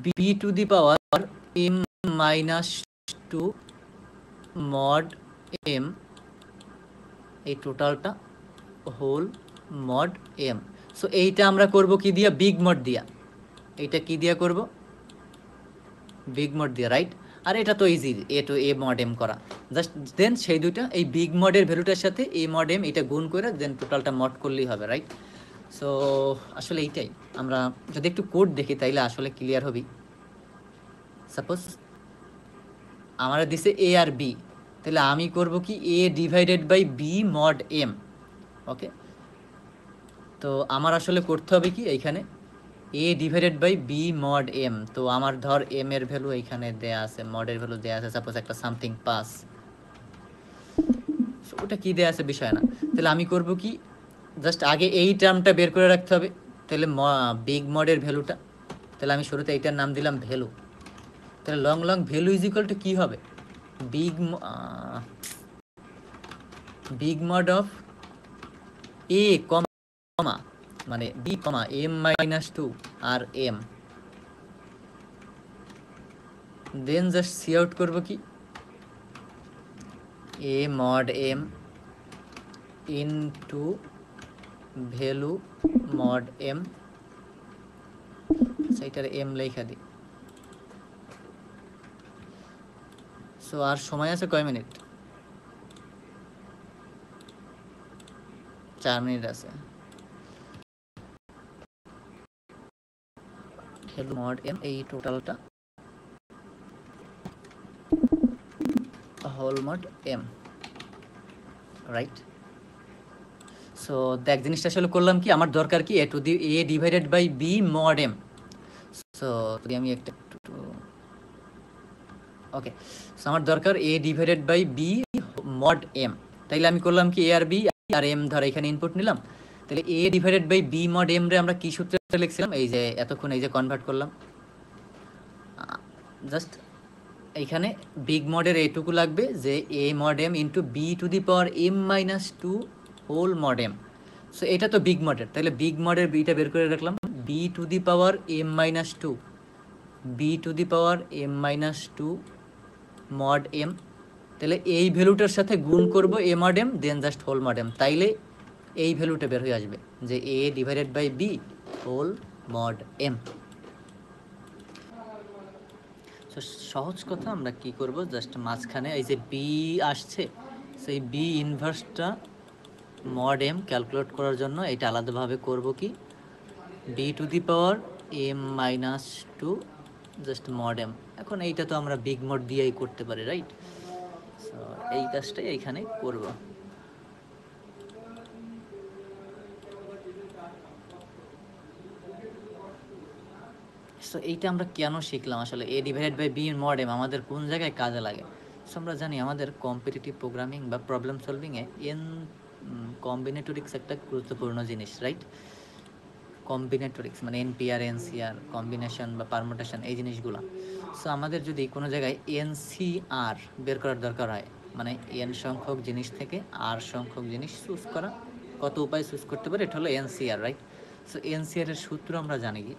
B to the power M minus two mod M, এই টোটালটা হোল মড এম। সো এইটা আমরা করব কি দিয়া, বিগ মড দিয়া। এইটা কি দিয়া করব, বিগ মড দিয়া, রাইট? আর এটা তো easy, A to A mod M করা, জাস্ট দেন সেই দুইটা এই বিগ মডের ভ্যালুটার সাথে এ মড এম এটা গুণ করে দেন টোটালটা মড করলেই হবে, রাইট? সো আসলে এইটাই, আমরা যদি একটু কোড দেখি তাইলে আসলে ক্লিয়ার হবি। সাপোজ আমার দিছে এ আর বি, তাহলে আমি করব কি, a divided by B mod m. Okay, তো আমার আসলে করতে হবে কি, এইখানে a divided by B mod m, তো আমার ধর এম এর ভ্যালু এইখানে দেয়া আছে, মডের ভ্যালু দেয়া আছে, সাপোজ একটা সামথিং পাস, ওটা কি দেয়া আছে বিষয় না। তাহলে আমি করব কি, জাস্ট আগে এই টার্মটা বের করে রাখতে হবে, তাহলে বিগ মডের ভ্যালুটা, তাহলে আমি শুরুতে এইটার নাম দিলাম ভ্যালু। তাহলে long value is equal to কি হবে, big mod of A comma মানে b comma m minus two আর এম, দেন জাস্ট সি আউট করবো কি, এ mod m into value mod m, সেইটার এম লেখা দিই। সো আর সময় আছে কয় মিনিট, 4 মিনিট আছে। ভ্যালু মড এম, এই টোটালটা whole mod M, right? So দেখ জিনিসটা আসলে করলাম কি, আমার দরকার কি, a to the a divided by B mod M. So যদি আমি একটা ওকে, সো আমার দরকার a divided by B mod m, তাইলে আমি করলাম কি, এ আর বি আর এম ধর এখানে ইনপুট নিলাম, তাহলে a divided by B mod m রে আমরা কি সূত্রে লিখছিলাম, এই যে এতক্ষণ এই যে কনভার্ট করলাম, জাস্ট এইখানে বিগ মডের এইটুকু লাগবে যে A mod M into B to the power M minus two whole mod M. So এটা তো বিগ মডের, তাহলে বিগ মডের বিটা বের করে রাখলাম, b to the power M minus two, b to the power M minus two mod M. তাহলে এই ভ্যালুটার সাথে গুণ করব a mod m, then just whole mod m, তাইলে এই ভ্যালুটা বের হয়ে আসবে যে a divided by b whole mod m. তো সহজ কথা আমরা কি করব, জাস্ট মাঝখানে এই যে বি আসছে, সেই বি ইনভার্সটা মড এম ক্যালকুলেট করার জন্য এটা আলাদাভাবে করব কি, B to the power M minus two just mod M. এখন এইটা তো আমরা বিগ মড দিয়েই করতে পারি, রাইট? সো এই কাজটাই এইখানে করব। সো এইটা আমরা কেন শিখলাম আসলে, a divided by B mod m আমাদের কোন জায়গায় কাজে লাগে? সো আমরা জানি আমাদের কম্পিটিটিভ প্রোগ্রামিং বা প্রবলেম সলভিংয়ে এন কম্বিনেটরিক্স একটা গুরুত্বপূর্ণ জিনিস, রাইট? কম্বিনেটরিক্স মানে এনপিআর, এনসিআর, কম্বিনেশন বা পারমুটেশন, এই জিনিসগুলো। সো আমাদের যদি কোনো জায়গায় এনসিআর বের করার দরকার হয়, মানে এন সংখ্যক জিনিস থেকে আর সংখ্যক জিনিস চুজ করা, কত উপায় চুজ করতে পারে, এটা হলো এনসিআর, রাইট? সো এনসিআর এর সূত্র আমরা জানি কি,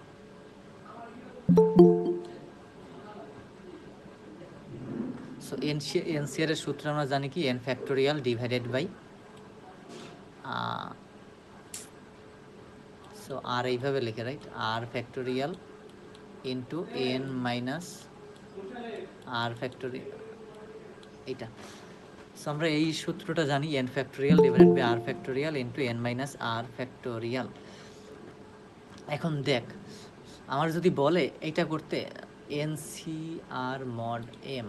সো এনসিআর এর সূত্র আমরা জানি কি, n factorial divided by, so r এইভাবে লিখে, right? R factorial into n minus r factorial, এইটা। সো আমরা এই সূত্রটা জানি, n factorial divided by r factorial into n minus r factorial. এখন দেখ, আমার যদি বলে এইটা করতে n C r mod m,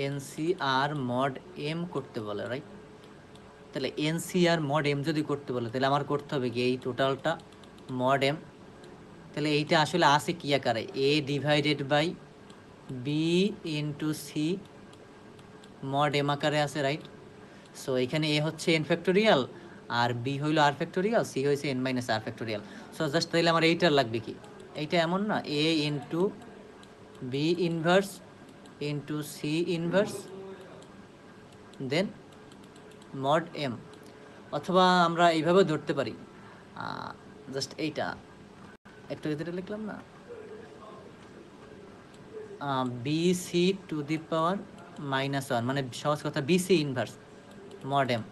nCr mod m করতে বলে, রাইট? তাহলে এনসিআর মড এম যদি করতে বলে, তাহলে আমার করতে হবে কি, এই টোটালটা মড এম। তাহলে এইটা আসলে আসে কি আকারে, a divided by b into c mod m আকারে আছে, রাইট? সো এখানে এ হচ্ছে এন ফ্যাক্টোরিয়াল, আর বি হইলো আর ফ্যাক্টোরিয়াল, সি হয়েছে n minus r factorial. So just তাহলে আমার এইটার লাগবে কি, এইটা এমন না, a into B inverse into c inverse then mod m. অথবা আমরা এইভাবে ধরতে পারি, জাস্ট এইটা একটু ভিতরে লিখলাম না, B C to the power minus one, মানে সহজ কথা B C inverse mod M.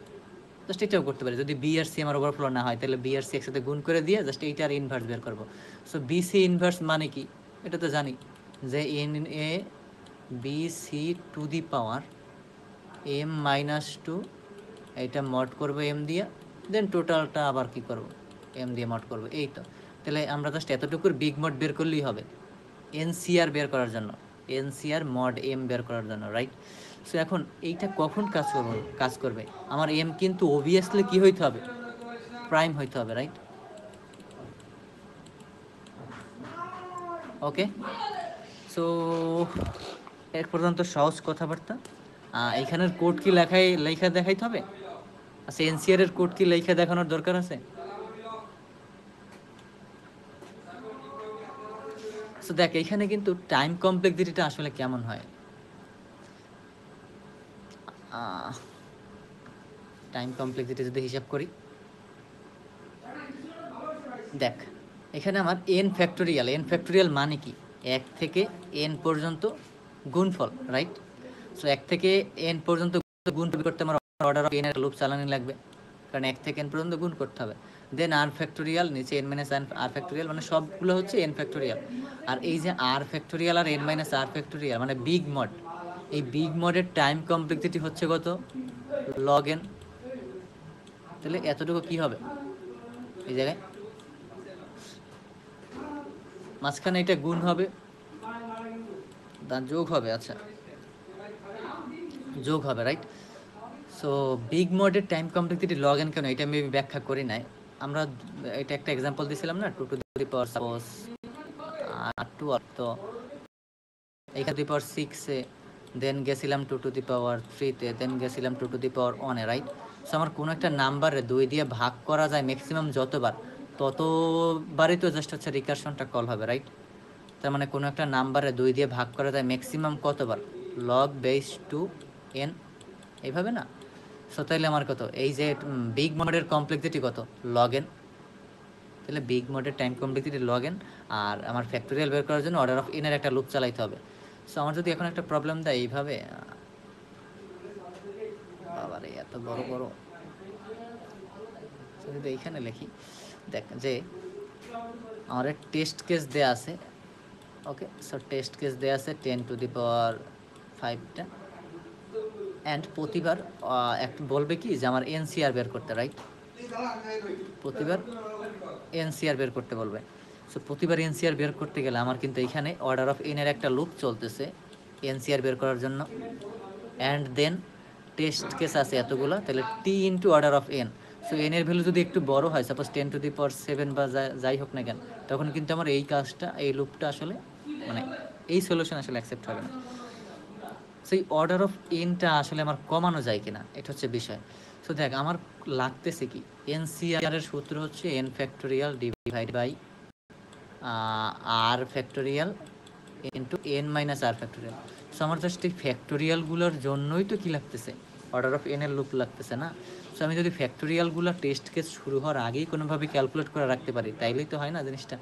Just এটাও করতে পারি, যদি বি আর সি আমার ওভারফ্লো না হয়, তাহলে বি আর সি একসাথে গুণ করে দিয়ে জাস্ট এইটার ইনভার্স বের করবো। সো বি সি ইনভার্স মানে কি, এটা তো জানি যে n a b C to the power M minus two, এইটা মড করবো এম দিয়ে, দেন টোটালটা আবার কি করব, এম দিয়ে মড করবো, এই তো। তাহলে আমরা জাস্ট এতটুকুর বিগ মড বের করলেই হবে এনসিআর বের করার জন্য, এনসিআর মড এম বের করার জন্য, রাইট? সো এখন এইটা কখন কাজ করবে, আমার এম কিন্তু অবভিয়াসলি কি হইতে হবে, প্রাইম হইতে হবে, রাইট? ওকে, সো এক পর্যন্ত সহজ কথাবার্তা। এইখানের কোড কি লেখা দেখাইতে হবে? আচ্ছা, এনসিআর এর কোড কি লেখা দেখানোর দরকার আছে? সো দেখ, এখানে কিন্তু টাইম কমপ্লেক্সিটিটা আসলে কেমন হয়, টাইম কমপ্লেক্সিটি যদি হিসাব করি, দেখ এখানে আমার এন ফ্যাক্টোরিয়াল মানে কি, এক থেকে এন পর্যন্ত গুণফল, রাইট? সো এক থেকে এন পর্যন্ত গুণ করতে আমার অর্ডার অফ এন এর লুপ চালানি লাগবে, কারণ এক থেকে এন পর্যন্ত গুণ করতে হবে। দেন আর ফ্যাক্টোরিয়াল, নিচে এন মাইনাস আর ফ্যাক্টোরিয়াল, মানে সবগুলো হচ্ছে এন ফ্যাক্টোরিয়াল। আর এই যে আর ফ্যাক্টোরিয়াল আর এন মাইনাস আর ফ্যাক্টোরিয়াল মানে বিগ মড, এই বিগ মডের টাইম কমপ্লেক্সিটি হচ্ছে কত, লগ এন। তাহলে এতটুকু কি হবে এই জায়গায়, মাঝখানে এটা গুণ হবে, যোগ হবে, আচ্ছা যোগ হবে, রাইট? সো বিগ মডের টাইম কমপ্লেক্সিটি লগ এন কেন, এটা আমি ব্যাখ্যা করি নাই, আমরা এটা একটা এক্সাম্পল দিয়েছিলাম না, 2 টু দি পাওয়ার সাপোজ 2, তো এখানে 2 টু দি পাওয়ার 6 এ, দেন গেছিলাম 2 টু দি পাওয়ার 3 তে, দেন গেছিলাম 2 to the power 1 A, right? So আমার কোনো একটা নাম্বারে 2 দিয়ে ভাগ করা যায় ম্যাক্সিমাম যতবার, ততবারই তো জাস্ট হচ্ছে রিকারশনটা কল হবে, রাইট? তার মানে কোনো একটা নাম্বারে 2 দিয়ে ভাগ করা যায় ম্যাক্সিমাম কতবার, লগ বেস টু এন, এইভাবে না? সো তাইলে আমার কত, এই যে বিগ মডের কমপ্লেক্সিটি কত, লগ এন। তাহলে বিগ মডের টাইম কমপ্লেক্সিটি লগ এন, আর আমার ফ্যাক্টোরিয়াল বের করার জন্য অর্ডার অফ এনের একটা লুপ চালাইতে হবে। সো আমার যদি এখন একটা প্রবলেম দেয় এইভাবে, বাবারে এত বড় বড়, যদি এইখানে লিখি, দেখ যে আমার টেস্ট কেস দেয়া আছে, ওকে। সো টেস্ট কেস দেয়া আছে 10⁵ অ্যান্ড প্রতিবার একটা বলবে কি যে আমার এনসিআর বের করতে, রাইট? প্রতিবার এনসিআর বের করতে বলবে। সো প্রতিবার এনসিআর বের করতে গেলে আমার কিন্তু এখানে অর্ডার অফ এনের একটা লুপ চলতেছে এনসিআর বের করার জন্য, অ্যান্ড দেন টেস্ট কেস আছে এতগুলো, তাহলে t into order of n. So n এর ভ্যালু যদি একটু বড় হয়, সাপোজ 10⁷ বা যাই হোক না কেন, তখন কিন্তু আমার এই কাজটা, এই লুপটা আসলে মানে এই সলিউশন আসলে অ্যাকসেপ্ট হবে না। সেই অর্ডার অফ এনটা আসলে আমার কমানো যায় কিনা, এটা হচ্ছে বিষয়। সো দেখ আমার লাগতেছে কি, এনসিআর এর সূত্র হচ্ছে n factorial divide by r factorial into n minus r factorial. So আমার জাস্ট এই ফ্যাক্টোরিয়ালগুলোর জন্যই তো কি লাগতেছে, অর্ডার অফ এন এর লুপ লাগতেছে না? সো আমি যদি ফ্যাক্টোরিয়ালগুলো টেস্ট কেস শুরু হওয়ার আগেই কোনোভাবে ক্যালকুলেট করে রাখতে পারি, তাইলেই তো হয় না জিনিসটা।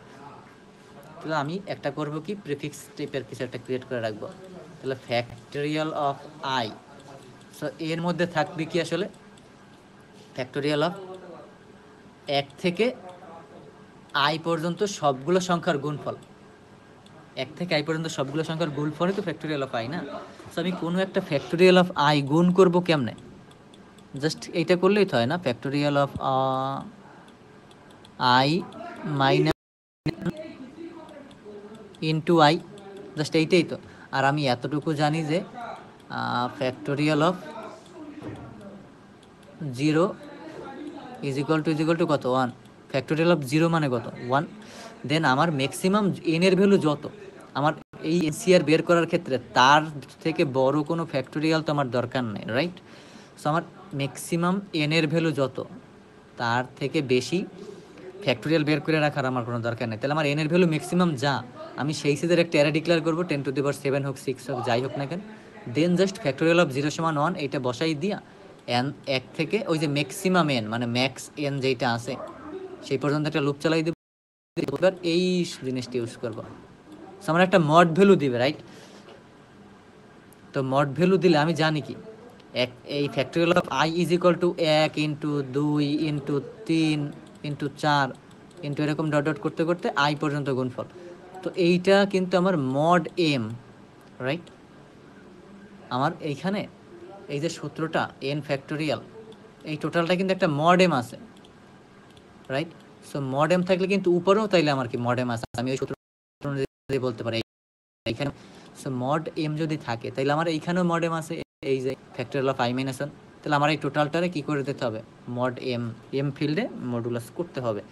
তাহলে আমি একটা করব কি, প্রিফিক্স টাইপের কিছু একটা ক্রিয়েট করে রাখবো। তাহলে ফ্যাক্টোরিয়াল অফ আই, সো এর মধ্যে থাকবে কি আসলে ফ্যাক্টোরিয়াল অফ 1 থেকে আই পর্যন্ত সবগুলো সংখ্যার গুণফল, 1 থেকে আই পর্যন্ত সবগুলো সংখ্যার গুণফলই তো ফ্যাক্টোরিয়াল অফ আই না? সো আমি কোনো একটা ফ্যাক্টোরিয়াল অফ আই গুণ করব কেমনে, জাস্ট এইটা করলেই তো হয় না? Factorial of i minus into I, just এইটাই তো। আর আমি এতটুকু জানি যে factorial of 0 is equal to কত, 1। ফ্যাক্টোরিয়াল অফ 0 মানে কত, 1। দেন আমার ম্যাক্সিমাম এন এর ভ্যালু যত, আমার এই এনসিআর বের করার ক্ষেত্রে তার থেকে বড় কোনো ফ্যাক্টোরিয়াল তো আমার দরকার নেই, রাইট? সো আমার ম্যাক্সিমাম এন এর ভ্যালু যত, তার থেকে বেশি ফ্যাক্টোরিয়াল বের করে রাখার আমার কোনো দরকার নেই। তাহলে আমার এন এর ভ্যালু ম্যাক্সিমাম যা, আমি সেই সিজের একটা অ্যারে ডিক্লেয়ার করবো, 10⁷ হোক 6 হোক যাই হোক না কেন। দেন জাস্ট ফ্যাক্টোরিয়াল অফ 0 সমান 1 এইটা বসাই দিয়া এন 1 থেকে ওই যে ম্যাক্সিমাম এন মানে ম্যাক্স এন যেটা আছে সেই পর্যন্ত একটা লুপ চালাই দেবো, এবার এই জিনিসটা ইউজ করবো। আমার একটা মড ভ্যালু দিবে, রাইট? তো মড ভ্যালু দিলে আমি জানি কি, এই factorial of i is equal to 1 into 2 into 3 into 4 into এরকম ডট ডট করতে করতে আই পর্যন্ত গুণফল। তো এইটা কিন্তু আমার মড এম, রাইট? আমার এইখানে এই যে সূত্রটা এন ফ্যাক্টোরিয়াল, এই টোটালটা কিন্তু একটা মড এম আছে, রাইট? সো মড এম থাকলে কিন্তু উপরেও তাইলে আমার কি মড এম আছে, আমি ওই সূত্র অনুযায়ী বলতে পারি এইখানে। সো মড এম যদি থাকে তাহলে আমার এইখানেও মড এম আছে, এই যে ফ্যাক্টোরিয়াল অফ আই মাইনাস 1। তাহলে আমার এই টোটালটারে কি করে দিতে হবে, মড এম, এম ফিল্ডে মডুলাস করতে হবে,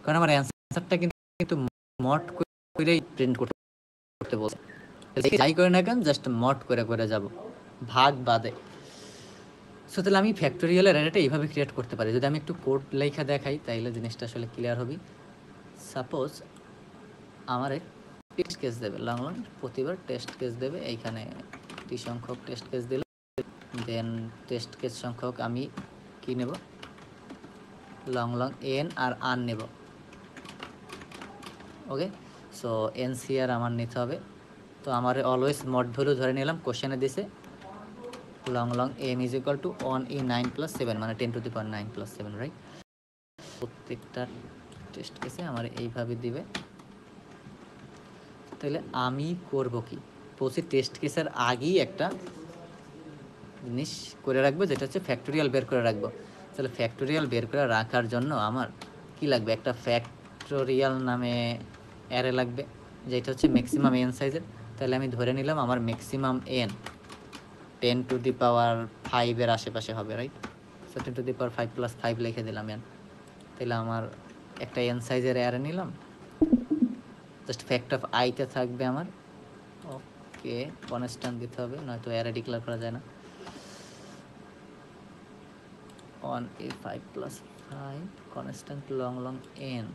কারণ আমার অ্যান্সারটা কিন্তু মড করেই প্রিন্ট করতে বলছে। যাই করে না কেন জাস্ট মড করে করে যাব, ভাগ বাদে। সো তাহলে আমি ফ্যাক্টোরিয়ালের অ্যারেটা এইভাবে ক্রিয়েট করতে পারি। যদি আমি একটু কোড লেখা দেখাই তাইলে জিনিসটা আসলে ক্লিয়ার হবে। সাপোজ আমার টেস্ট কেস দেবে, লং লং প্রতিবার টেস্ট কেস দেবে, এইখানে টি সংখ্যক টেস্ট কেস দিল, দেন টেস্ট কেস সংখ্যক আমি কি নেব, লং লং এন আর আর নেব, ওকে। সো এনসিআর আমার নিতে হবে। তো আমার অলওয়েজ মড ভ্যালু ধরে নিলাম, কোশ্চেনে দিছে long long m is equal to 1e9 + 7 মানে 10⁹ + 7, রাইট? প্রত্যেকটা টেস্ট কেসে আমার এইভাবে দিবে। তাহলে আমি করব কি, প্রতি টেস্ট কেসের আগেই একটা জিনিস করে রাখবো, যেটা হচ্ছে ফ্যাক্টোরিয়াল বের করে রাখবো। তাহলে ফ্যাক্টোরিয়াল বের করে রাখার জন্য আমার কি লাগবে, একটা ফ্যাক্টোরিয়াল নামে অ্যারে লাগবে, যেটা হচ্ছে ম্যাক্সিমাম এন সাইজের। তাহলে আমি ধরে নিলাম আমার ম্যাক্সিমাম এন 10⁵ এর আশেপাশে হবে, রাইট? সো 10⁵ + 5 লিখে দিলাম এন। তাহলে আমার একটা এন সাইজের অ্যারে নিলাম, জাস্ট ফ্যাক্ট অফ আইতে থাকবে আমার, ওকে, কনস্ট্যান্ট দিতে হবে, নয়তো অ্যারে ডিক্লেয়ার করা যায় না। 1a5 + 5 constant long long n,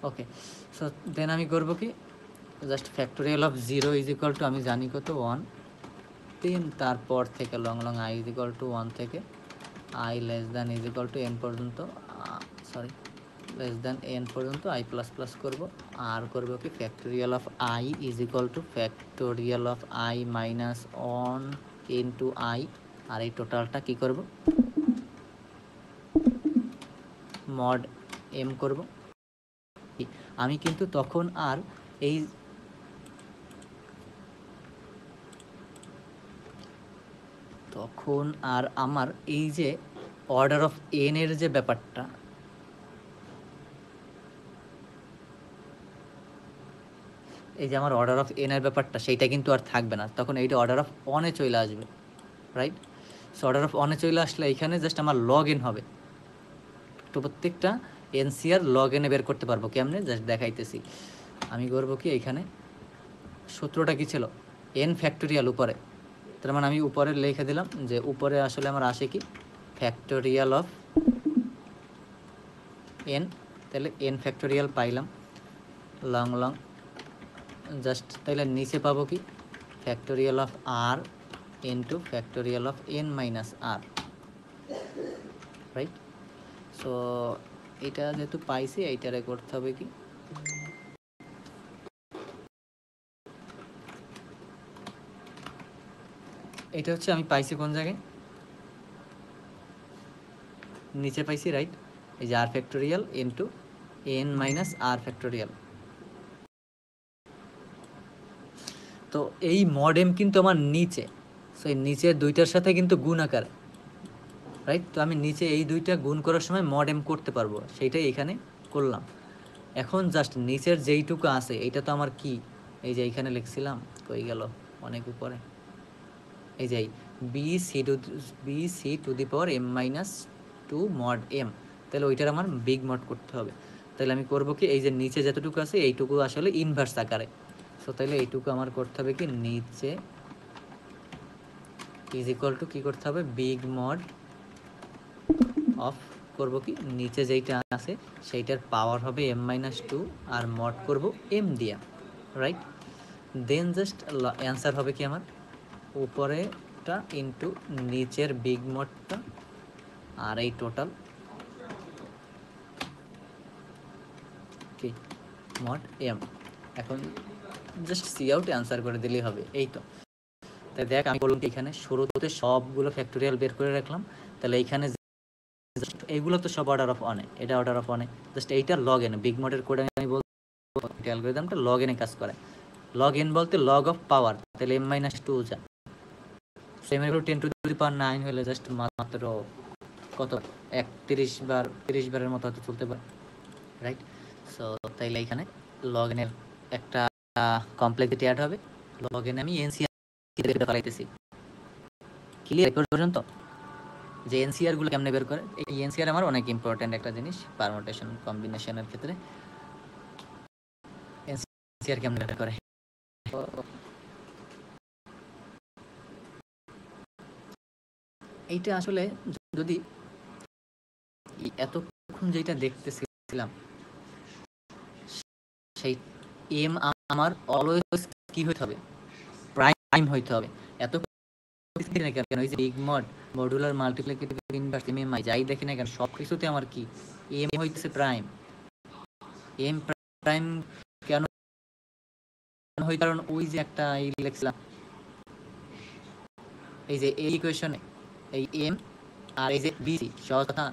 okay, so then আমি করবো কি, just factorial of 0 is equal to, আমি জানি কত 1, দেন তারপর থেকে long long i is equal to 1 থেকে i less than is equal to n পর্যন্ত, সরি লেস দ্যান এন পর্যন্ত আই প্লাস প্লাস করবো। আর করবো কি factorial of i is equal to factorial of i minus 1 into i, আর এই টোটালটা কি করব, মড এম করব। আমি কিন্তু তখন আর এই তখন আর আমার এই যে অর্ডার অফ এন এর যে ব্যাপারটা, এই যে আমার অর্ডার অফ এন এর ব্যাপারটা, সেইটা কিন্তু আর থাকবে না, তখন এইটা অর্ডার অফ অনে চলে আসবে, রাইট? সো অর্ডার অফ অনে চলে আসলে এইখানে জাস্ট আমার লগ এন হবে, তো প্রত্যেকটা এনসিআর লগ এনে বের করতে পারবো কেমনে, জাস্ট দেখাইতেছি। আমি করবো কি, এইখানে সূত্রটা কি ছিল, এন ফ্যাক্টোরিয়াল উপরে, তার মানে আমি উপরে লিখে দিলাম যে উপরে আসলে আমার আসে কি ফ্যাক্টোরিয়াল অফ এন, তাহলে এন ফ্যাক্টোরিয়াল পাইলাম লং লং, জাস্ট তাহলে নিচে পাবো কি factorial of r into factorial of n minus r, right? So এটা যেহেতু পাইছি, এইটারে করতে হবে কি, এটা হচ্ছে আমি পাইছি কোন জায়গায়, নিচে পাইছি, রাইট? এই যে আর factorial into n minus r factorial. তো এই মডেম কিন্তু আমার নিচে, সো এই নিচের দুইটার সাথে কিন্তু গুণ আকার, রাইট? তো আমি নিচে এই দুইটা গুণ করার সময় মডেম করতে পারবো, সেইটাই এখানে করলাম। এখন জাস্ট নিচের যেইটুকু আছে এইটা তো আমার কি, এই যে এইখানে লিখছিলাম, কই গেল, অনেক উপরে, এই যে b C to the power M minus 2 mod M, তাহলে ওইটার আমার বিগ মড করতে হবে। তাহলে আমি করবো কি, এই যে নিচে যতটুকু আছে এইটুকু আসলে ইনভার্স আকারে, সো তাহলে এইটুকু আমার করতে হবে কি, নিচে ইজ ইকুয়াল টু কী করতে হবে, বিগ মড অফ করবো কি, নিচে যেইটা আছে সেইটার পাওয়ার হবে এম মাইনাস 2 আর মড করব এম দিয়া, রাইট? দেন জাস্ট অ্যান্সার হবে কি আমার, উপরেটা ইন্টু নিচের বিগ মডটা আর এই টোটাল কি মড এম। এখন জাস্ট সি আউট অ্যান্সার করে দিলেই হবে, এই তো। তাই দেখ আমি বললাম কি, এখানে শুরুতে সবগুলো ফ্যাক্টোরিয়াল বের করে রাখলাম, তাহলে এইখানে এইগুলো তো সব অর্ডার অফ অনে, এটা অর্ডার অফ অনে, জাস্ট এইটা লগ এন, বিগ মডের কোড আমি বলবো অ্যালগরিদমটা লগ এনে কাজ করে। লগ এন বলতে লগ অফ পাওয়ার, তাহলে এম মাইনাস 2 যা, সেম এর 10 টু দি পাওয়ার 9 হলে জাস্ট মাত্র কত, 30 বার 30 বারের মতো হয়তো চলতে পারে, রাইট? সো তাইলে এখানে লগ এনের একটা কমপ্লেক্সিটি অ্যাড হবে, লগ এন আমি এনসিআর ফলাইতেছি, ক্লিয়ার পর্যন্ত? যে এনসিআর গুলো কেমনে বের করে, এই এনসিআর আমার অনেক ইম্পর্টেন্ট একটা জিনিস পারমুটেশন কম্বিনেশনের ক্ষেত্রে, এনসিআর কেমনে বের করে। এইটা আসলে যদি এতক্ষণ যেটা দেখতেছিলাম, সেই এম আমার অলওয়েজ কি হইতে হবে, প্রাইম হইতে হবে। এত না কেন, ওই যে big mod, modular multiplicative inverse, MMI যাই দেখি না কেন, সব কিছুতে আমার কি এম হইতেছে প্রাইম। এম প্রাইম কেন হয়, কারণ ওই যে একটা লিখছিলাম, এই যে এই ইকুয়েশনে এই এম আর এই যে বি, সহজ কথা,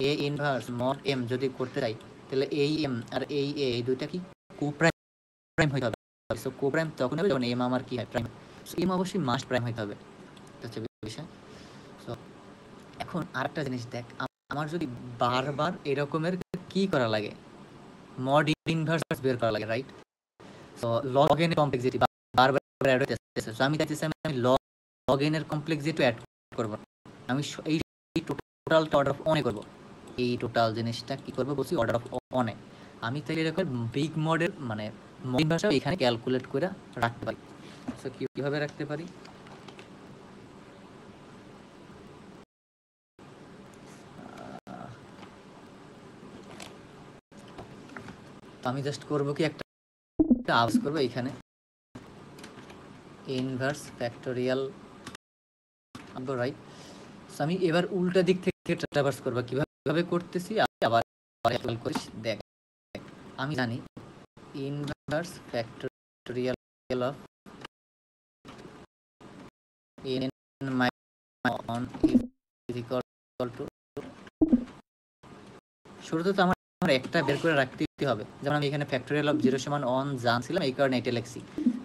এ ইনভার্স মড এম যদি করতে চাই, তাহলে এই এম আর এই এ, এই দুইটা কি কোপ্রাইম হইতে হবে। সো কোপ্রাইম তখন হবে যখন এম আমার কি হয়, প্রাইম। সো এম অবশ্যই মাস্ট প্রাইম হইতে হবে, এটা হচ্ছে বিষয়। সো এখন আরেকটা জিনিস দেখ, আমার যদি বারবার এরকমের কি করা লাগে, মড ইনভার্স বের করা লাগে, right? So log N complexity বারবার অ্যাড হইতেছে, সো আমি চাইতেছি আমি লগ এন এর কমপ্লেক্সিটি অ্যাড করব, আমি এই টোটালটা অর্ডার অফ অনে করব, এই টোটাল জিনিসটা কি করব বলছি, অর্ডার অফ অনে। আমি তাইলে এরকম বিগ মডেল মানে মড ভাষা এখানে ক্যালকুলেট করে রাখতে পারি। সো কিভাবে রাখতে পারি, আমি জাস্ট করব কি একটা আউস করব এখানে ইনভার্স ফ্যাক্টোরিয়াল রাইট। সো আমি এবার উল্টা দিক থেকে ট্রাভার্স করব, কিভাবে করতেছি আবার অ্যাপ্লাই করিস দেখ। আমি জানি inverse factorial of n on is equal to, শুরুতে তো আমার একটা বের করে রাখতে হবে, যেমন আমি এখানে ফ্যাক্টোরিয়াল অফ 0 সমান অন জানছিলাম, এই কারণে এটা লিখছি।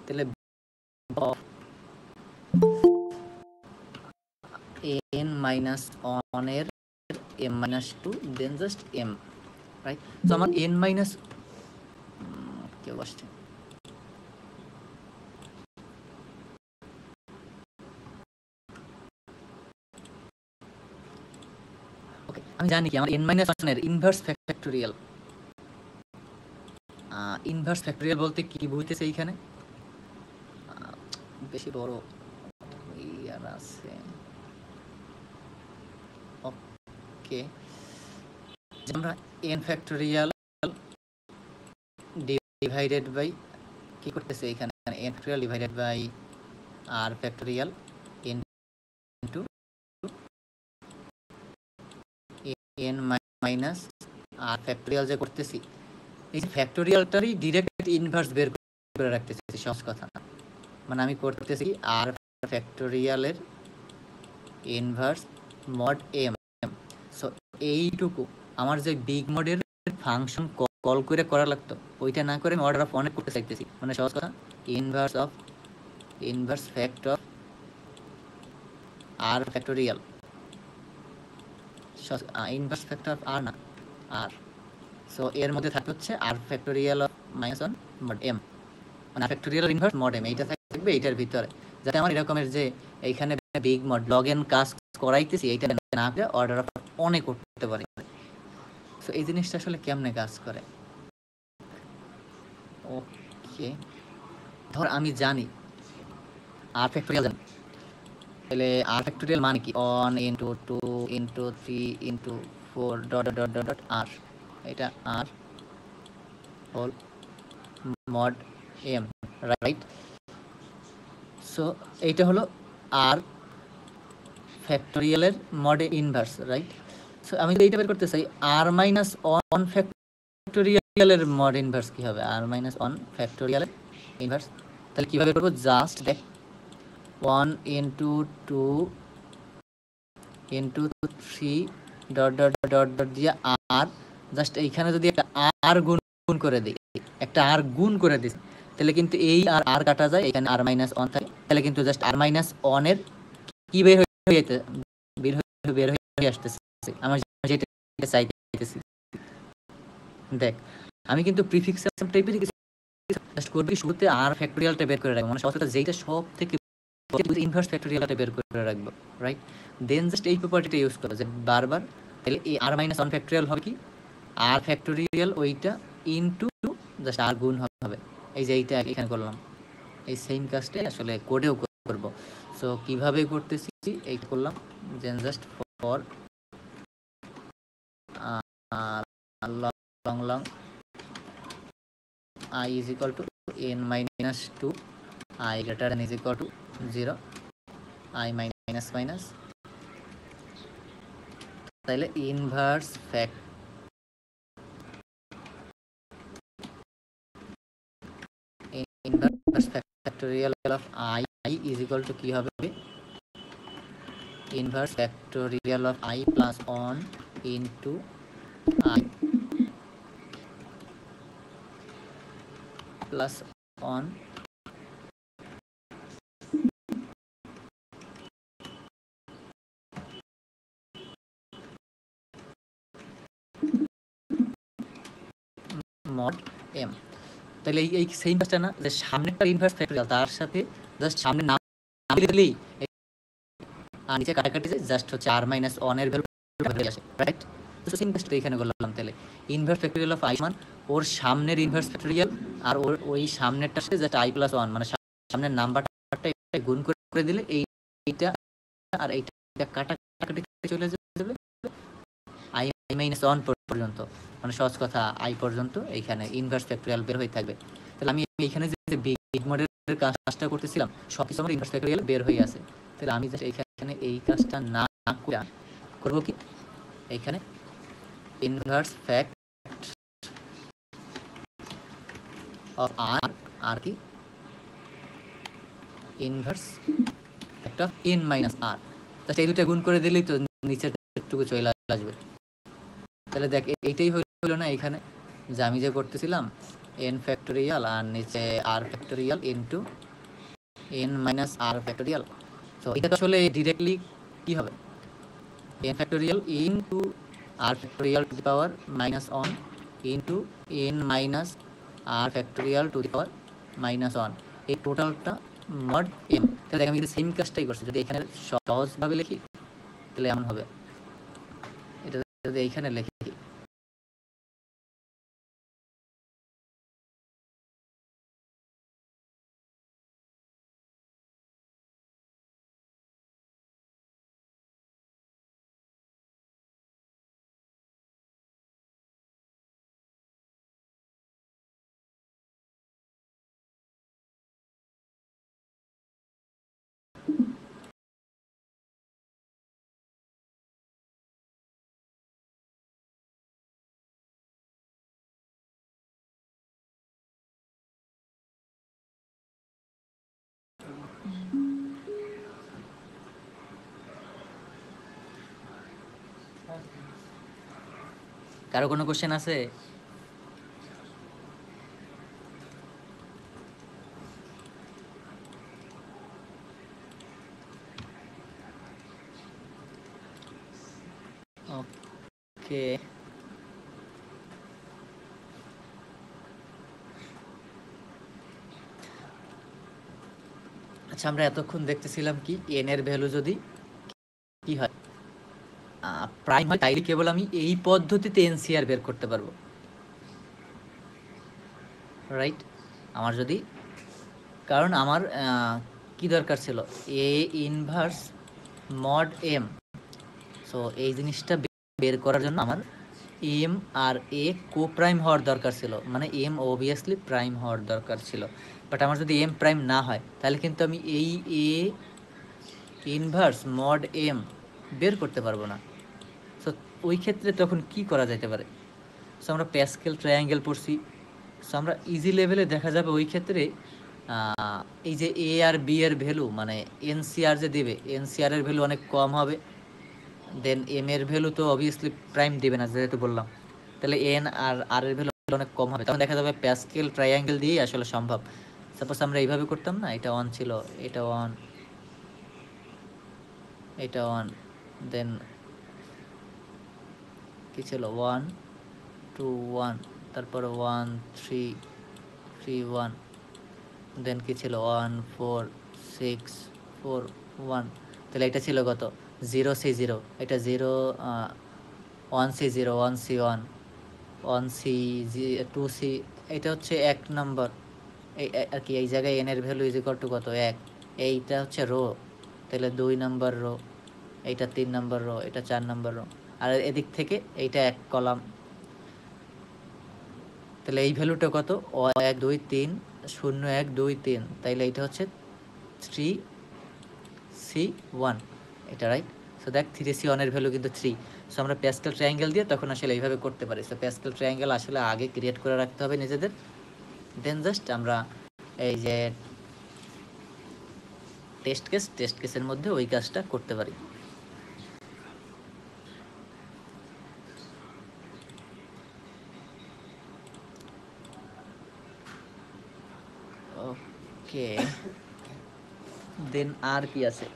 তাহলে n মাইনাস অন এর m মাইনাস 2 দেন জাস্ট m, রাইট। তো আমার n মাইনাস কেউ আসছে, ওকে। আমি জানি কি আমার n মাইনাস অনের ইনভার্স ফ্যাক্টোরিয়াল, ইনভার্স ফ্যাক্টোরিয়াল বলতে কি বুঝতেছে এইখানে বেশি বড় ইয়ার আছে, ওকে। আমরা n ফ্যাক্টোরিয়াল ডিভাইডেড বাই কি করতেছে এখানে n factorial divided by r factorial into n minus r factorial যে করতেছি, এই ফ্যাক্টোরিয়ালটারই ডিরেক্ট ইনভার্স বের করে রাখতেছি, সহজ কথা না। মানে আমি করতেছি r ফ্যাক্টোরিয়ালের ইনভার্স মড m। সো এইটুকু আমার যে বিগ মডের ফাংশন কল করে করা লাগতো, ওইটা না করে আমি অর্ডার অফ অনেক করতে চাইতেছি। মানে সহজ কথা, inverse fact of r factorial, inverse factor of r না r। সো এর মধ্যে থাকবে হচ্ছে r factorial of minus 1 mod m, মানে r factorial inverse mod m, এইটা থাকবে এইটার ভিতরে, যাতে আমার এরকমের যে এইখানে বিগ মড লগ এন কাজ করাইতেছি এইটা না করে অর্ডার অফ অনেক করতে পারি। সো এই জিনিসটা আসলে কেমনে কাজ করে, ওকে। ধর আমি জানি r ফ্যাক্টোরিয়াল জানি, তাহলে r ফ্যাক্টোরিয়াল মানে কি one into 2 into 3 into 4 dot dot dot dot r, এটা r whole mod m, right. So এইটা হলো r ফ্যাক্টোরিয়ালের মডে ইনভার্স, রাইট। সো আমি যদি এইটা বের করতে চাই r মাইনাস 1 ফ্যাক্টোরিয়ালের মড ইনভার্স কি হবে, r মাইনাস 1 ফ্যাক্টোরিয়ালের ইনভার্স, তাহলে কিভাবে করব, জাস্ট দেখ 1 into 2 into 3 dot dot dot dot দিয়ে r, জাস্ট এইখানে যদি একটা r গুণ করে দিই, একটা r গুণ করে দিই, তাহলে কিন্তু এই আর r কাটা যায়, এখানে r মাইনাস 1 থাকে, তাহলে কিন্তু জাস্ট r মাইনাস 1 এর কি বের হয়ে আসতেছে, আমার যেটা চাইতেছি। দেখ আমি কিন্তু প্রিফিক্স টাইপের জাস্ট করবি, শুরুতে r ফ্যাক্টোরিয়ালটা বের করে রাখবো, মানে সবথেকে যেটা সব থেকে ইনভার্স ফ্যাক্টোরিয়ালটা বের করে রাখবো, রাইট। দেন জাস্ট এই প্রপার্টিটা ইউজ করো যে বারবার, তাহলে এই r মাইনাস 1 ফ্যাক্টোরিয়াল হবে কি r ফ্যাক্টোরিয়াল ওইটা ইনটু জাস্ট r গুণ হবে, এই যে এইটা এখানে করলাম, এই সেম কাজটাই আসলে কোডেও করব। সো কিভাবে করতেছি এই করলাম, then just for long long I is equal to n minus 2, I greater than is equal to 0, I minus minus, তাহলে inverse factorial of I is equal to কি হবে, inverse factorial of I plus 1 into I plus 1 mod m। তাহলে এই same কাজটা না, যে সামনেটা inverse factorial তার সাথে জাস্ট সামনে নাম দিলেই আর নিচে কাটাকাটি যায়, জাস্ট হচ্ছে r মাইনাস 1 এর ভ্যালু বের আসে, রাইট। তো সেম কাজটা এখানে করলাম, তাহলে ইনভার্স ফ্যাক্টোরিয়াল অফ i মান ওর সামনের ইনভার্স ফ্যাক্টোরিয়াল আর ওই সামনেরটার সাথে জাস্ট i প্লাস 1, মানে সামনের নাম্বারটা গুণ করে দিলে এইটা আর এইটা কাটাকাটি চলে যাবে i মাইনাস 1 পর্যন্ত, মানে সহজ কথা আই পর্যন্ত এইখানে ইনভার্স ফ্যাক্টরিয়াল বের হয়ে থাকবে। তাহলে আমি এইখানে যে বিগ মডেলের কাজটা করতেছিলাম সব কিছু আমার ইনভার্স ফ্যাক্টরিয়াল বের হয়ে আছে। তাহলে আমি জাস্ট এইখানে এই কাজটা না করে করবো কি, এইখানে ইনভার্স ফ্যাক্ট অফ আর, আর কি inverse fact of n minus r, just এই দুটো গুণ করে দিলেই তো নিচের টুকু চলে আসবে। তাহলে দেখ এইটাই হইলো না এখানে যে আমি যে করতেছিলাম এন ফ্যাক্টোরিয়াল আর নিচে r factorial into n minus r factorial. তো এটা আসলে ডিরেক্টলি কি হবে, n factorial into r factorial to the power minus one into n minus r factorial to the power minus one, এই টোটালটা মড এম। তাহলে দেখ আমি কিন্তু সেম কাজটাই করছি। যদি এখানে সহজভাবে লিখি তাহলে এমন হবে, এটা যদি এইখানে লিখি কারো কোনো কোশ্চেন আছে? ওকে, আচ্ছা আমরা এতক্ষণ দেখতেছিলাম কি এন এর ভ্যালু যদি কি হয় প্রাইম হয় তাইলে কেবল আমি এই পদ্ধতিতে এনসিআর বের করতে পারবো, রাইট? আমার যদি, কারণ আমার কি দরকার ছিল, A inverse mod M. So এই জিনিসটা বের করার জন্য আমার এম আর এ কো প্রাইম হওয়ার দরকার ছিল, মানে এম অবভিয়াসলি প্রাইম হওয়ার দরকার ছিল। বাট আমার যদি এম প্রাইম না হয় তাহলে কিন্তু আমি এই এ ইনভার্স মড এম বের করতে পারবো না। সো ওই ক্ষেত্রে তখন কি করা যেতে পারে? সো আমরা প্যাসকেল ট্রায়াঙ্গেল পড়ছি। সো আমরা ইজি লেভেলে দেখা যাবে ওই ক্ষেত্রে এই যে এ আর বি এর ভ্যালু মানে এনসিআর যে দেবে, এনসিআর এর ভ্যালু অনেক কম হবে, দেন এম এর ভ্যালু তো অবভিয়াসলি প্রাইম দেবে না যেহেতু বললাম, তাহলে এন আর আর এর ভ্যালু অনেক কম হবে। তখন দেখা যাবে প্যাসকেল ট্রায়াঙ্গেল দিয়েই আসলে সম্ভব। সাপোজ আমরা এইভাবে করতাম না, এটা ওয়ান ছিল, এটা ওয়ান, এটা ওয়ান, দেন কি ছিল ওয়ান টু ওয়ান, তারপর one three three one, then কি ছিল one four six four one. তাহলে এটা ছিল কত, জিরো সি জিরো, এটা zero one c zero, one c one, one c two c, এটা হচ্ছে এক নম্বর আর কি। এই জায়গায় এন এর ভ্যালু ইজ ইকুয়াল টু কত, এক। এইটা হচ্ছে রো, তাহলে 2 নম্বর রো, এইটা 3 নম্বর রো, এটা 4 নম্বর রো, আর এদিক থেকে এইটা এক কলাম। তাহলে এই ভ্যালুটা কত, 1 2 3 0 1 2 3, তাইলে এইটা হচ্ছে 3C1, এটা রাইট। সো দেখ 3C1 এর ভ্যালু কিন্তু 3। সো আমরা প্যাসকেল ট্রায়াঙ্গেল দিয়ে তখন আসলে এইভাবে করতে পারি। সো প্যাসকেল ট্রায়াঙ্গেল আসলে আগে ক্রিয়েট করে রাখতে হবে নিজেদের, দেন জাস্ট আমরা এই যে টেস্ট কেসের মধ্যে ওই কাজটা করতে পারি। ওকে, দেন আর কি আছে?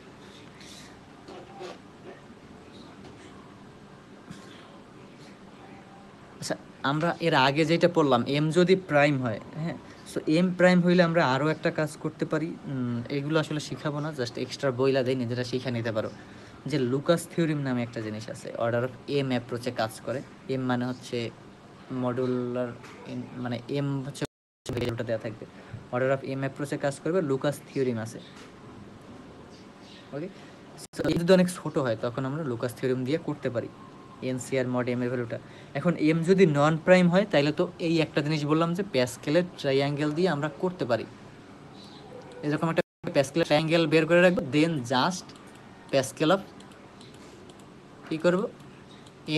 আচ্ছা আমরা এর আগে যেটা পড়লাম এম যদি প্রাইম হয়, হ্যাঁ, সো এম প্রাইম হইলে আমরা আরও একটা কাজ করতে পারি। এগুলো আসলে শিখাবো না, জাস্ট এক্সট্রা বইলা দেয়, নিজেরা শিখে নিতে পারো। যে লুকাস থিওরিম নামে একটা জিনিস আছে, অর্ডার অফ এম অ্যাপ্রোচে কাজ করে। এম মানে হচ্ছে মডুলার, মানে এম হচ্ছে ভেরিয়েবলটা দেওয়া থাকবে, অর্ডার অফ এম অ্যাপ্রোচে কাজ করবে, লুকাস থিওরিম আছে। ওকে, সো যদি অনেক ছোটো হয় তখন আমরা লুকাস থিওরিম দিয়ে করতে পারি। এনসিআর মড এম এর ভ্যালুটা। এখন এম যদি নন প্রাইম হয় তাহলে তো এই একটা জিনিস বললাম যে প্যাসকেলের ট্রাইঅ্যাঙ্গেল দিয়ে আমরা করতে পারি, এরকম একটা প্যাসকেলের ট্রাইঅ্যাঙ্গেল বের করে রাখবো, দেন জাস্ট প্যাসকেল অফ কী করবো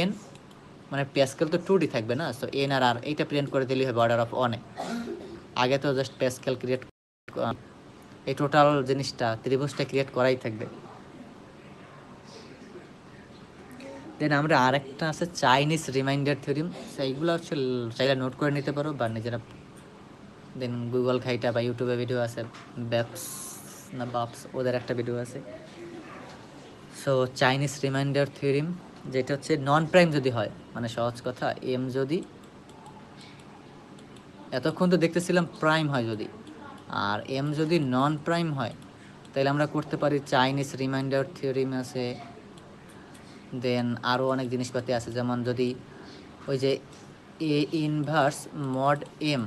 এন, মানে প্যাসকেল তো 2D থাকবে না, সো এন আর আর এইটা প্রিন্ট করে দিলেই হবে অর্ডার অফ অনে। আগে তো জাস্ট প্যাসকেল ক্রিয়েট, এই টোটাল জিনিসটা ত্রিভুজটা ক্রিয়েট করাই থাকবে। দেন আমরা আরেকটা আছে চাইনিজ রিমাইন্ডার থিওরিম, সেইগুলো হচ্ছে চাইলে নোট করে নিতে পারো বা নিজেরা, দেন গুগল খাইটা বা ইউটিউবে ভিডিও আছে, ব্যাপস না বাপস ওদের একটা ভিডিও আছে। সো চাইনিজ রিমাইন্ডার থিওরিম যেটা হচ্ছে নন প্রাইম যদি হয়, মানে সহজ কথা এম যদি, এতক্ষণ তো দেখতেছিলাম প্রাইম হয় যদি, আর এম যদি নন প্রাইম হয় তাহলে আমরা করতে পারি চাইনিজ রিমাইন্ডার থিওরিম আছে, দেন আরও অনেক জিনিসপাতি আছে, যেমন যদি ওই যে এ ইনভার্স মড এম,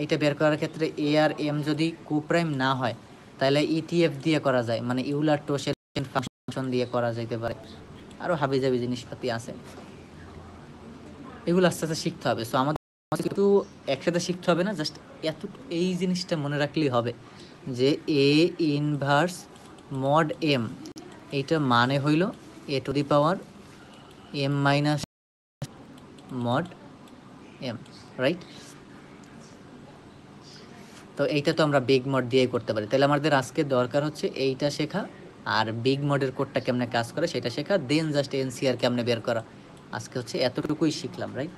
এইটা বের করার ক্ষেত্রে এ আর এম যদি কোপ্রাইম না হয় তাহলে ইটিএফ দিয়ে করা যায়, মানে ইউলার টোশের ফাংশন দিয়ে করা যাইতে পারে। আরও হাবিজাবি জিনিসপাতি আছে, এগুলো আস্তে আস্তে শিখতে হবে। সো আমাদের কিন্তু একসাথে শিখতে হবে না, জাস্ট এত এই জিনিসটা মনে রাখলেই হবে যে এ ইনভার্স মড এম, এইটা মানে হইল a to the power M minus mod M, right? তো এইটা তো আমরা বিগ মড দিয়েই করতে পারি। তাহলে আমাদের আজকে দরকার হচ্ছে এইটা শেখা, আর বিগ মডের কোডটা কেমনে কাজ করে সেটা শেখা, দেন জাস্ট এনসিআর কেমনে বের করা। আজকে হচ্ছে এতটুকুই শিখলাম, রাইট?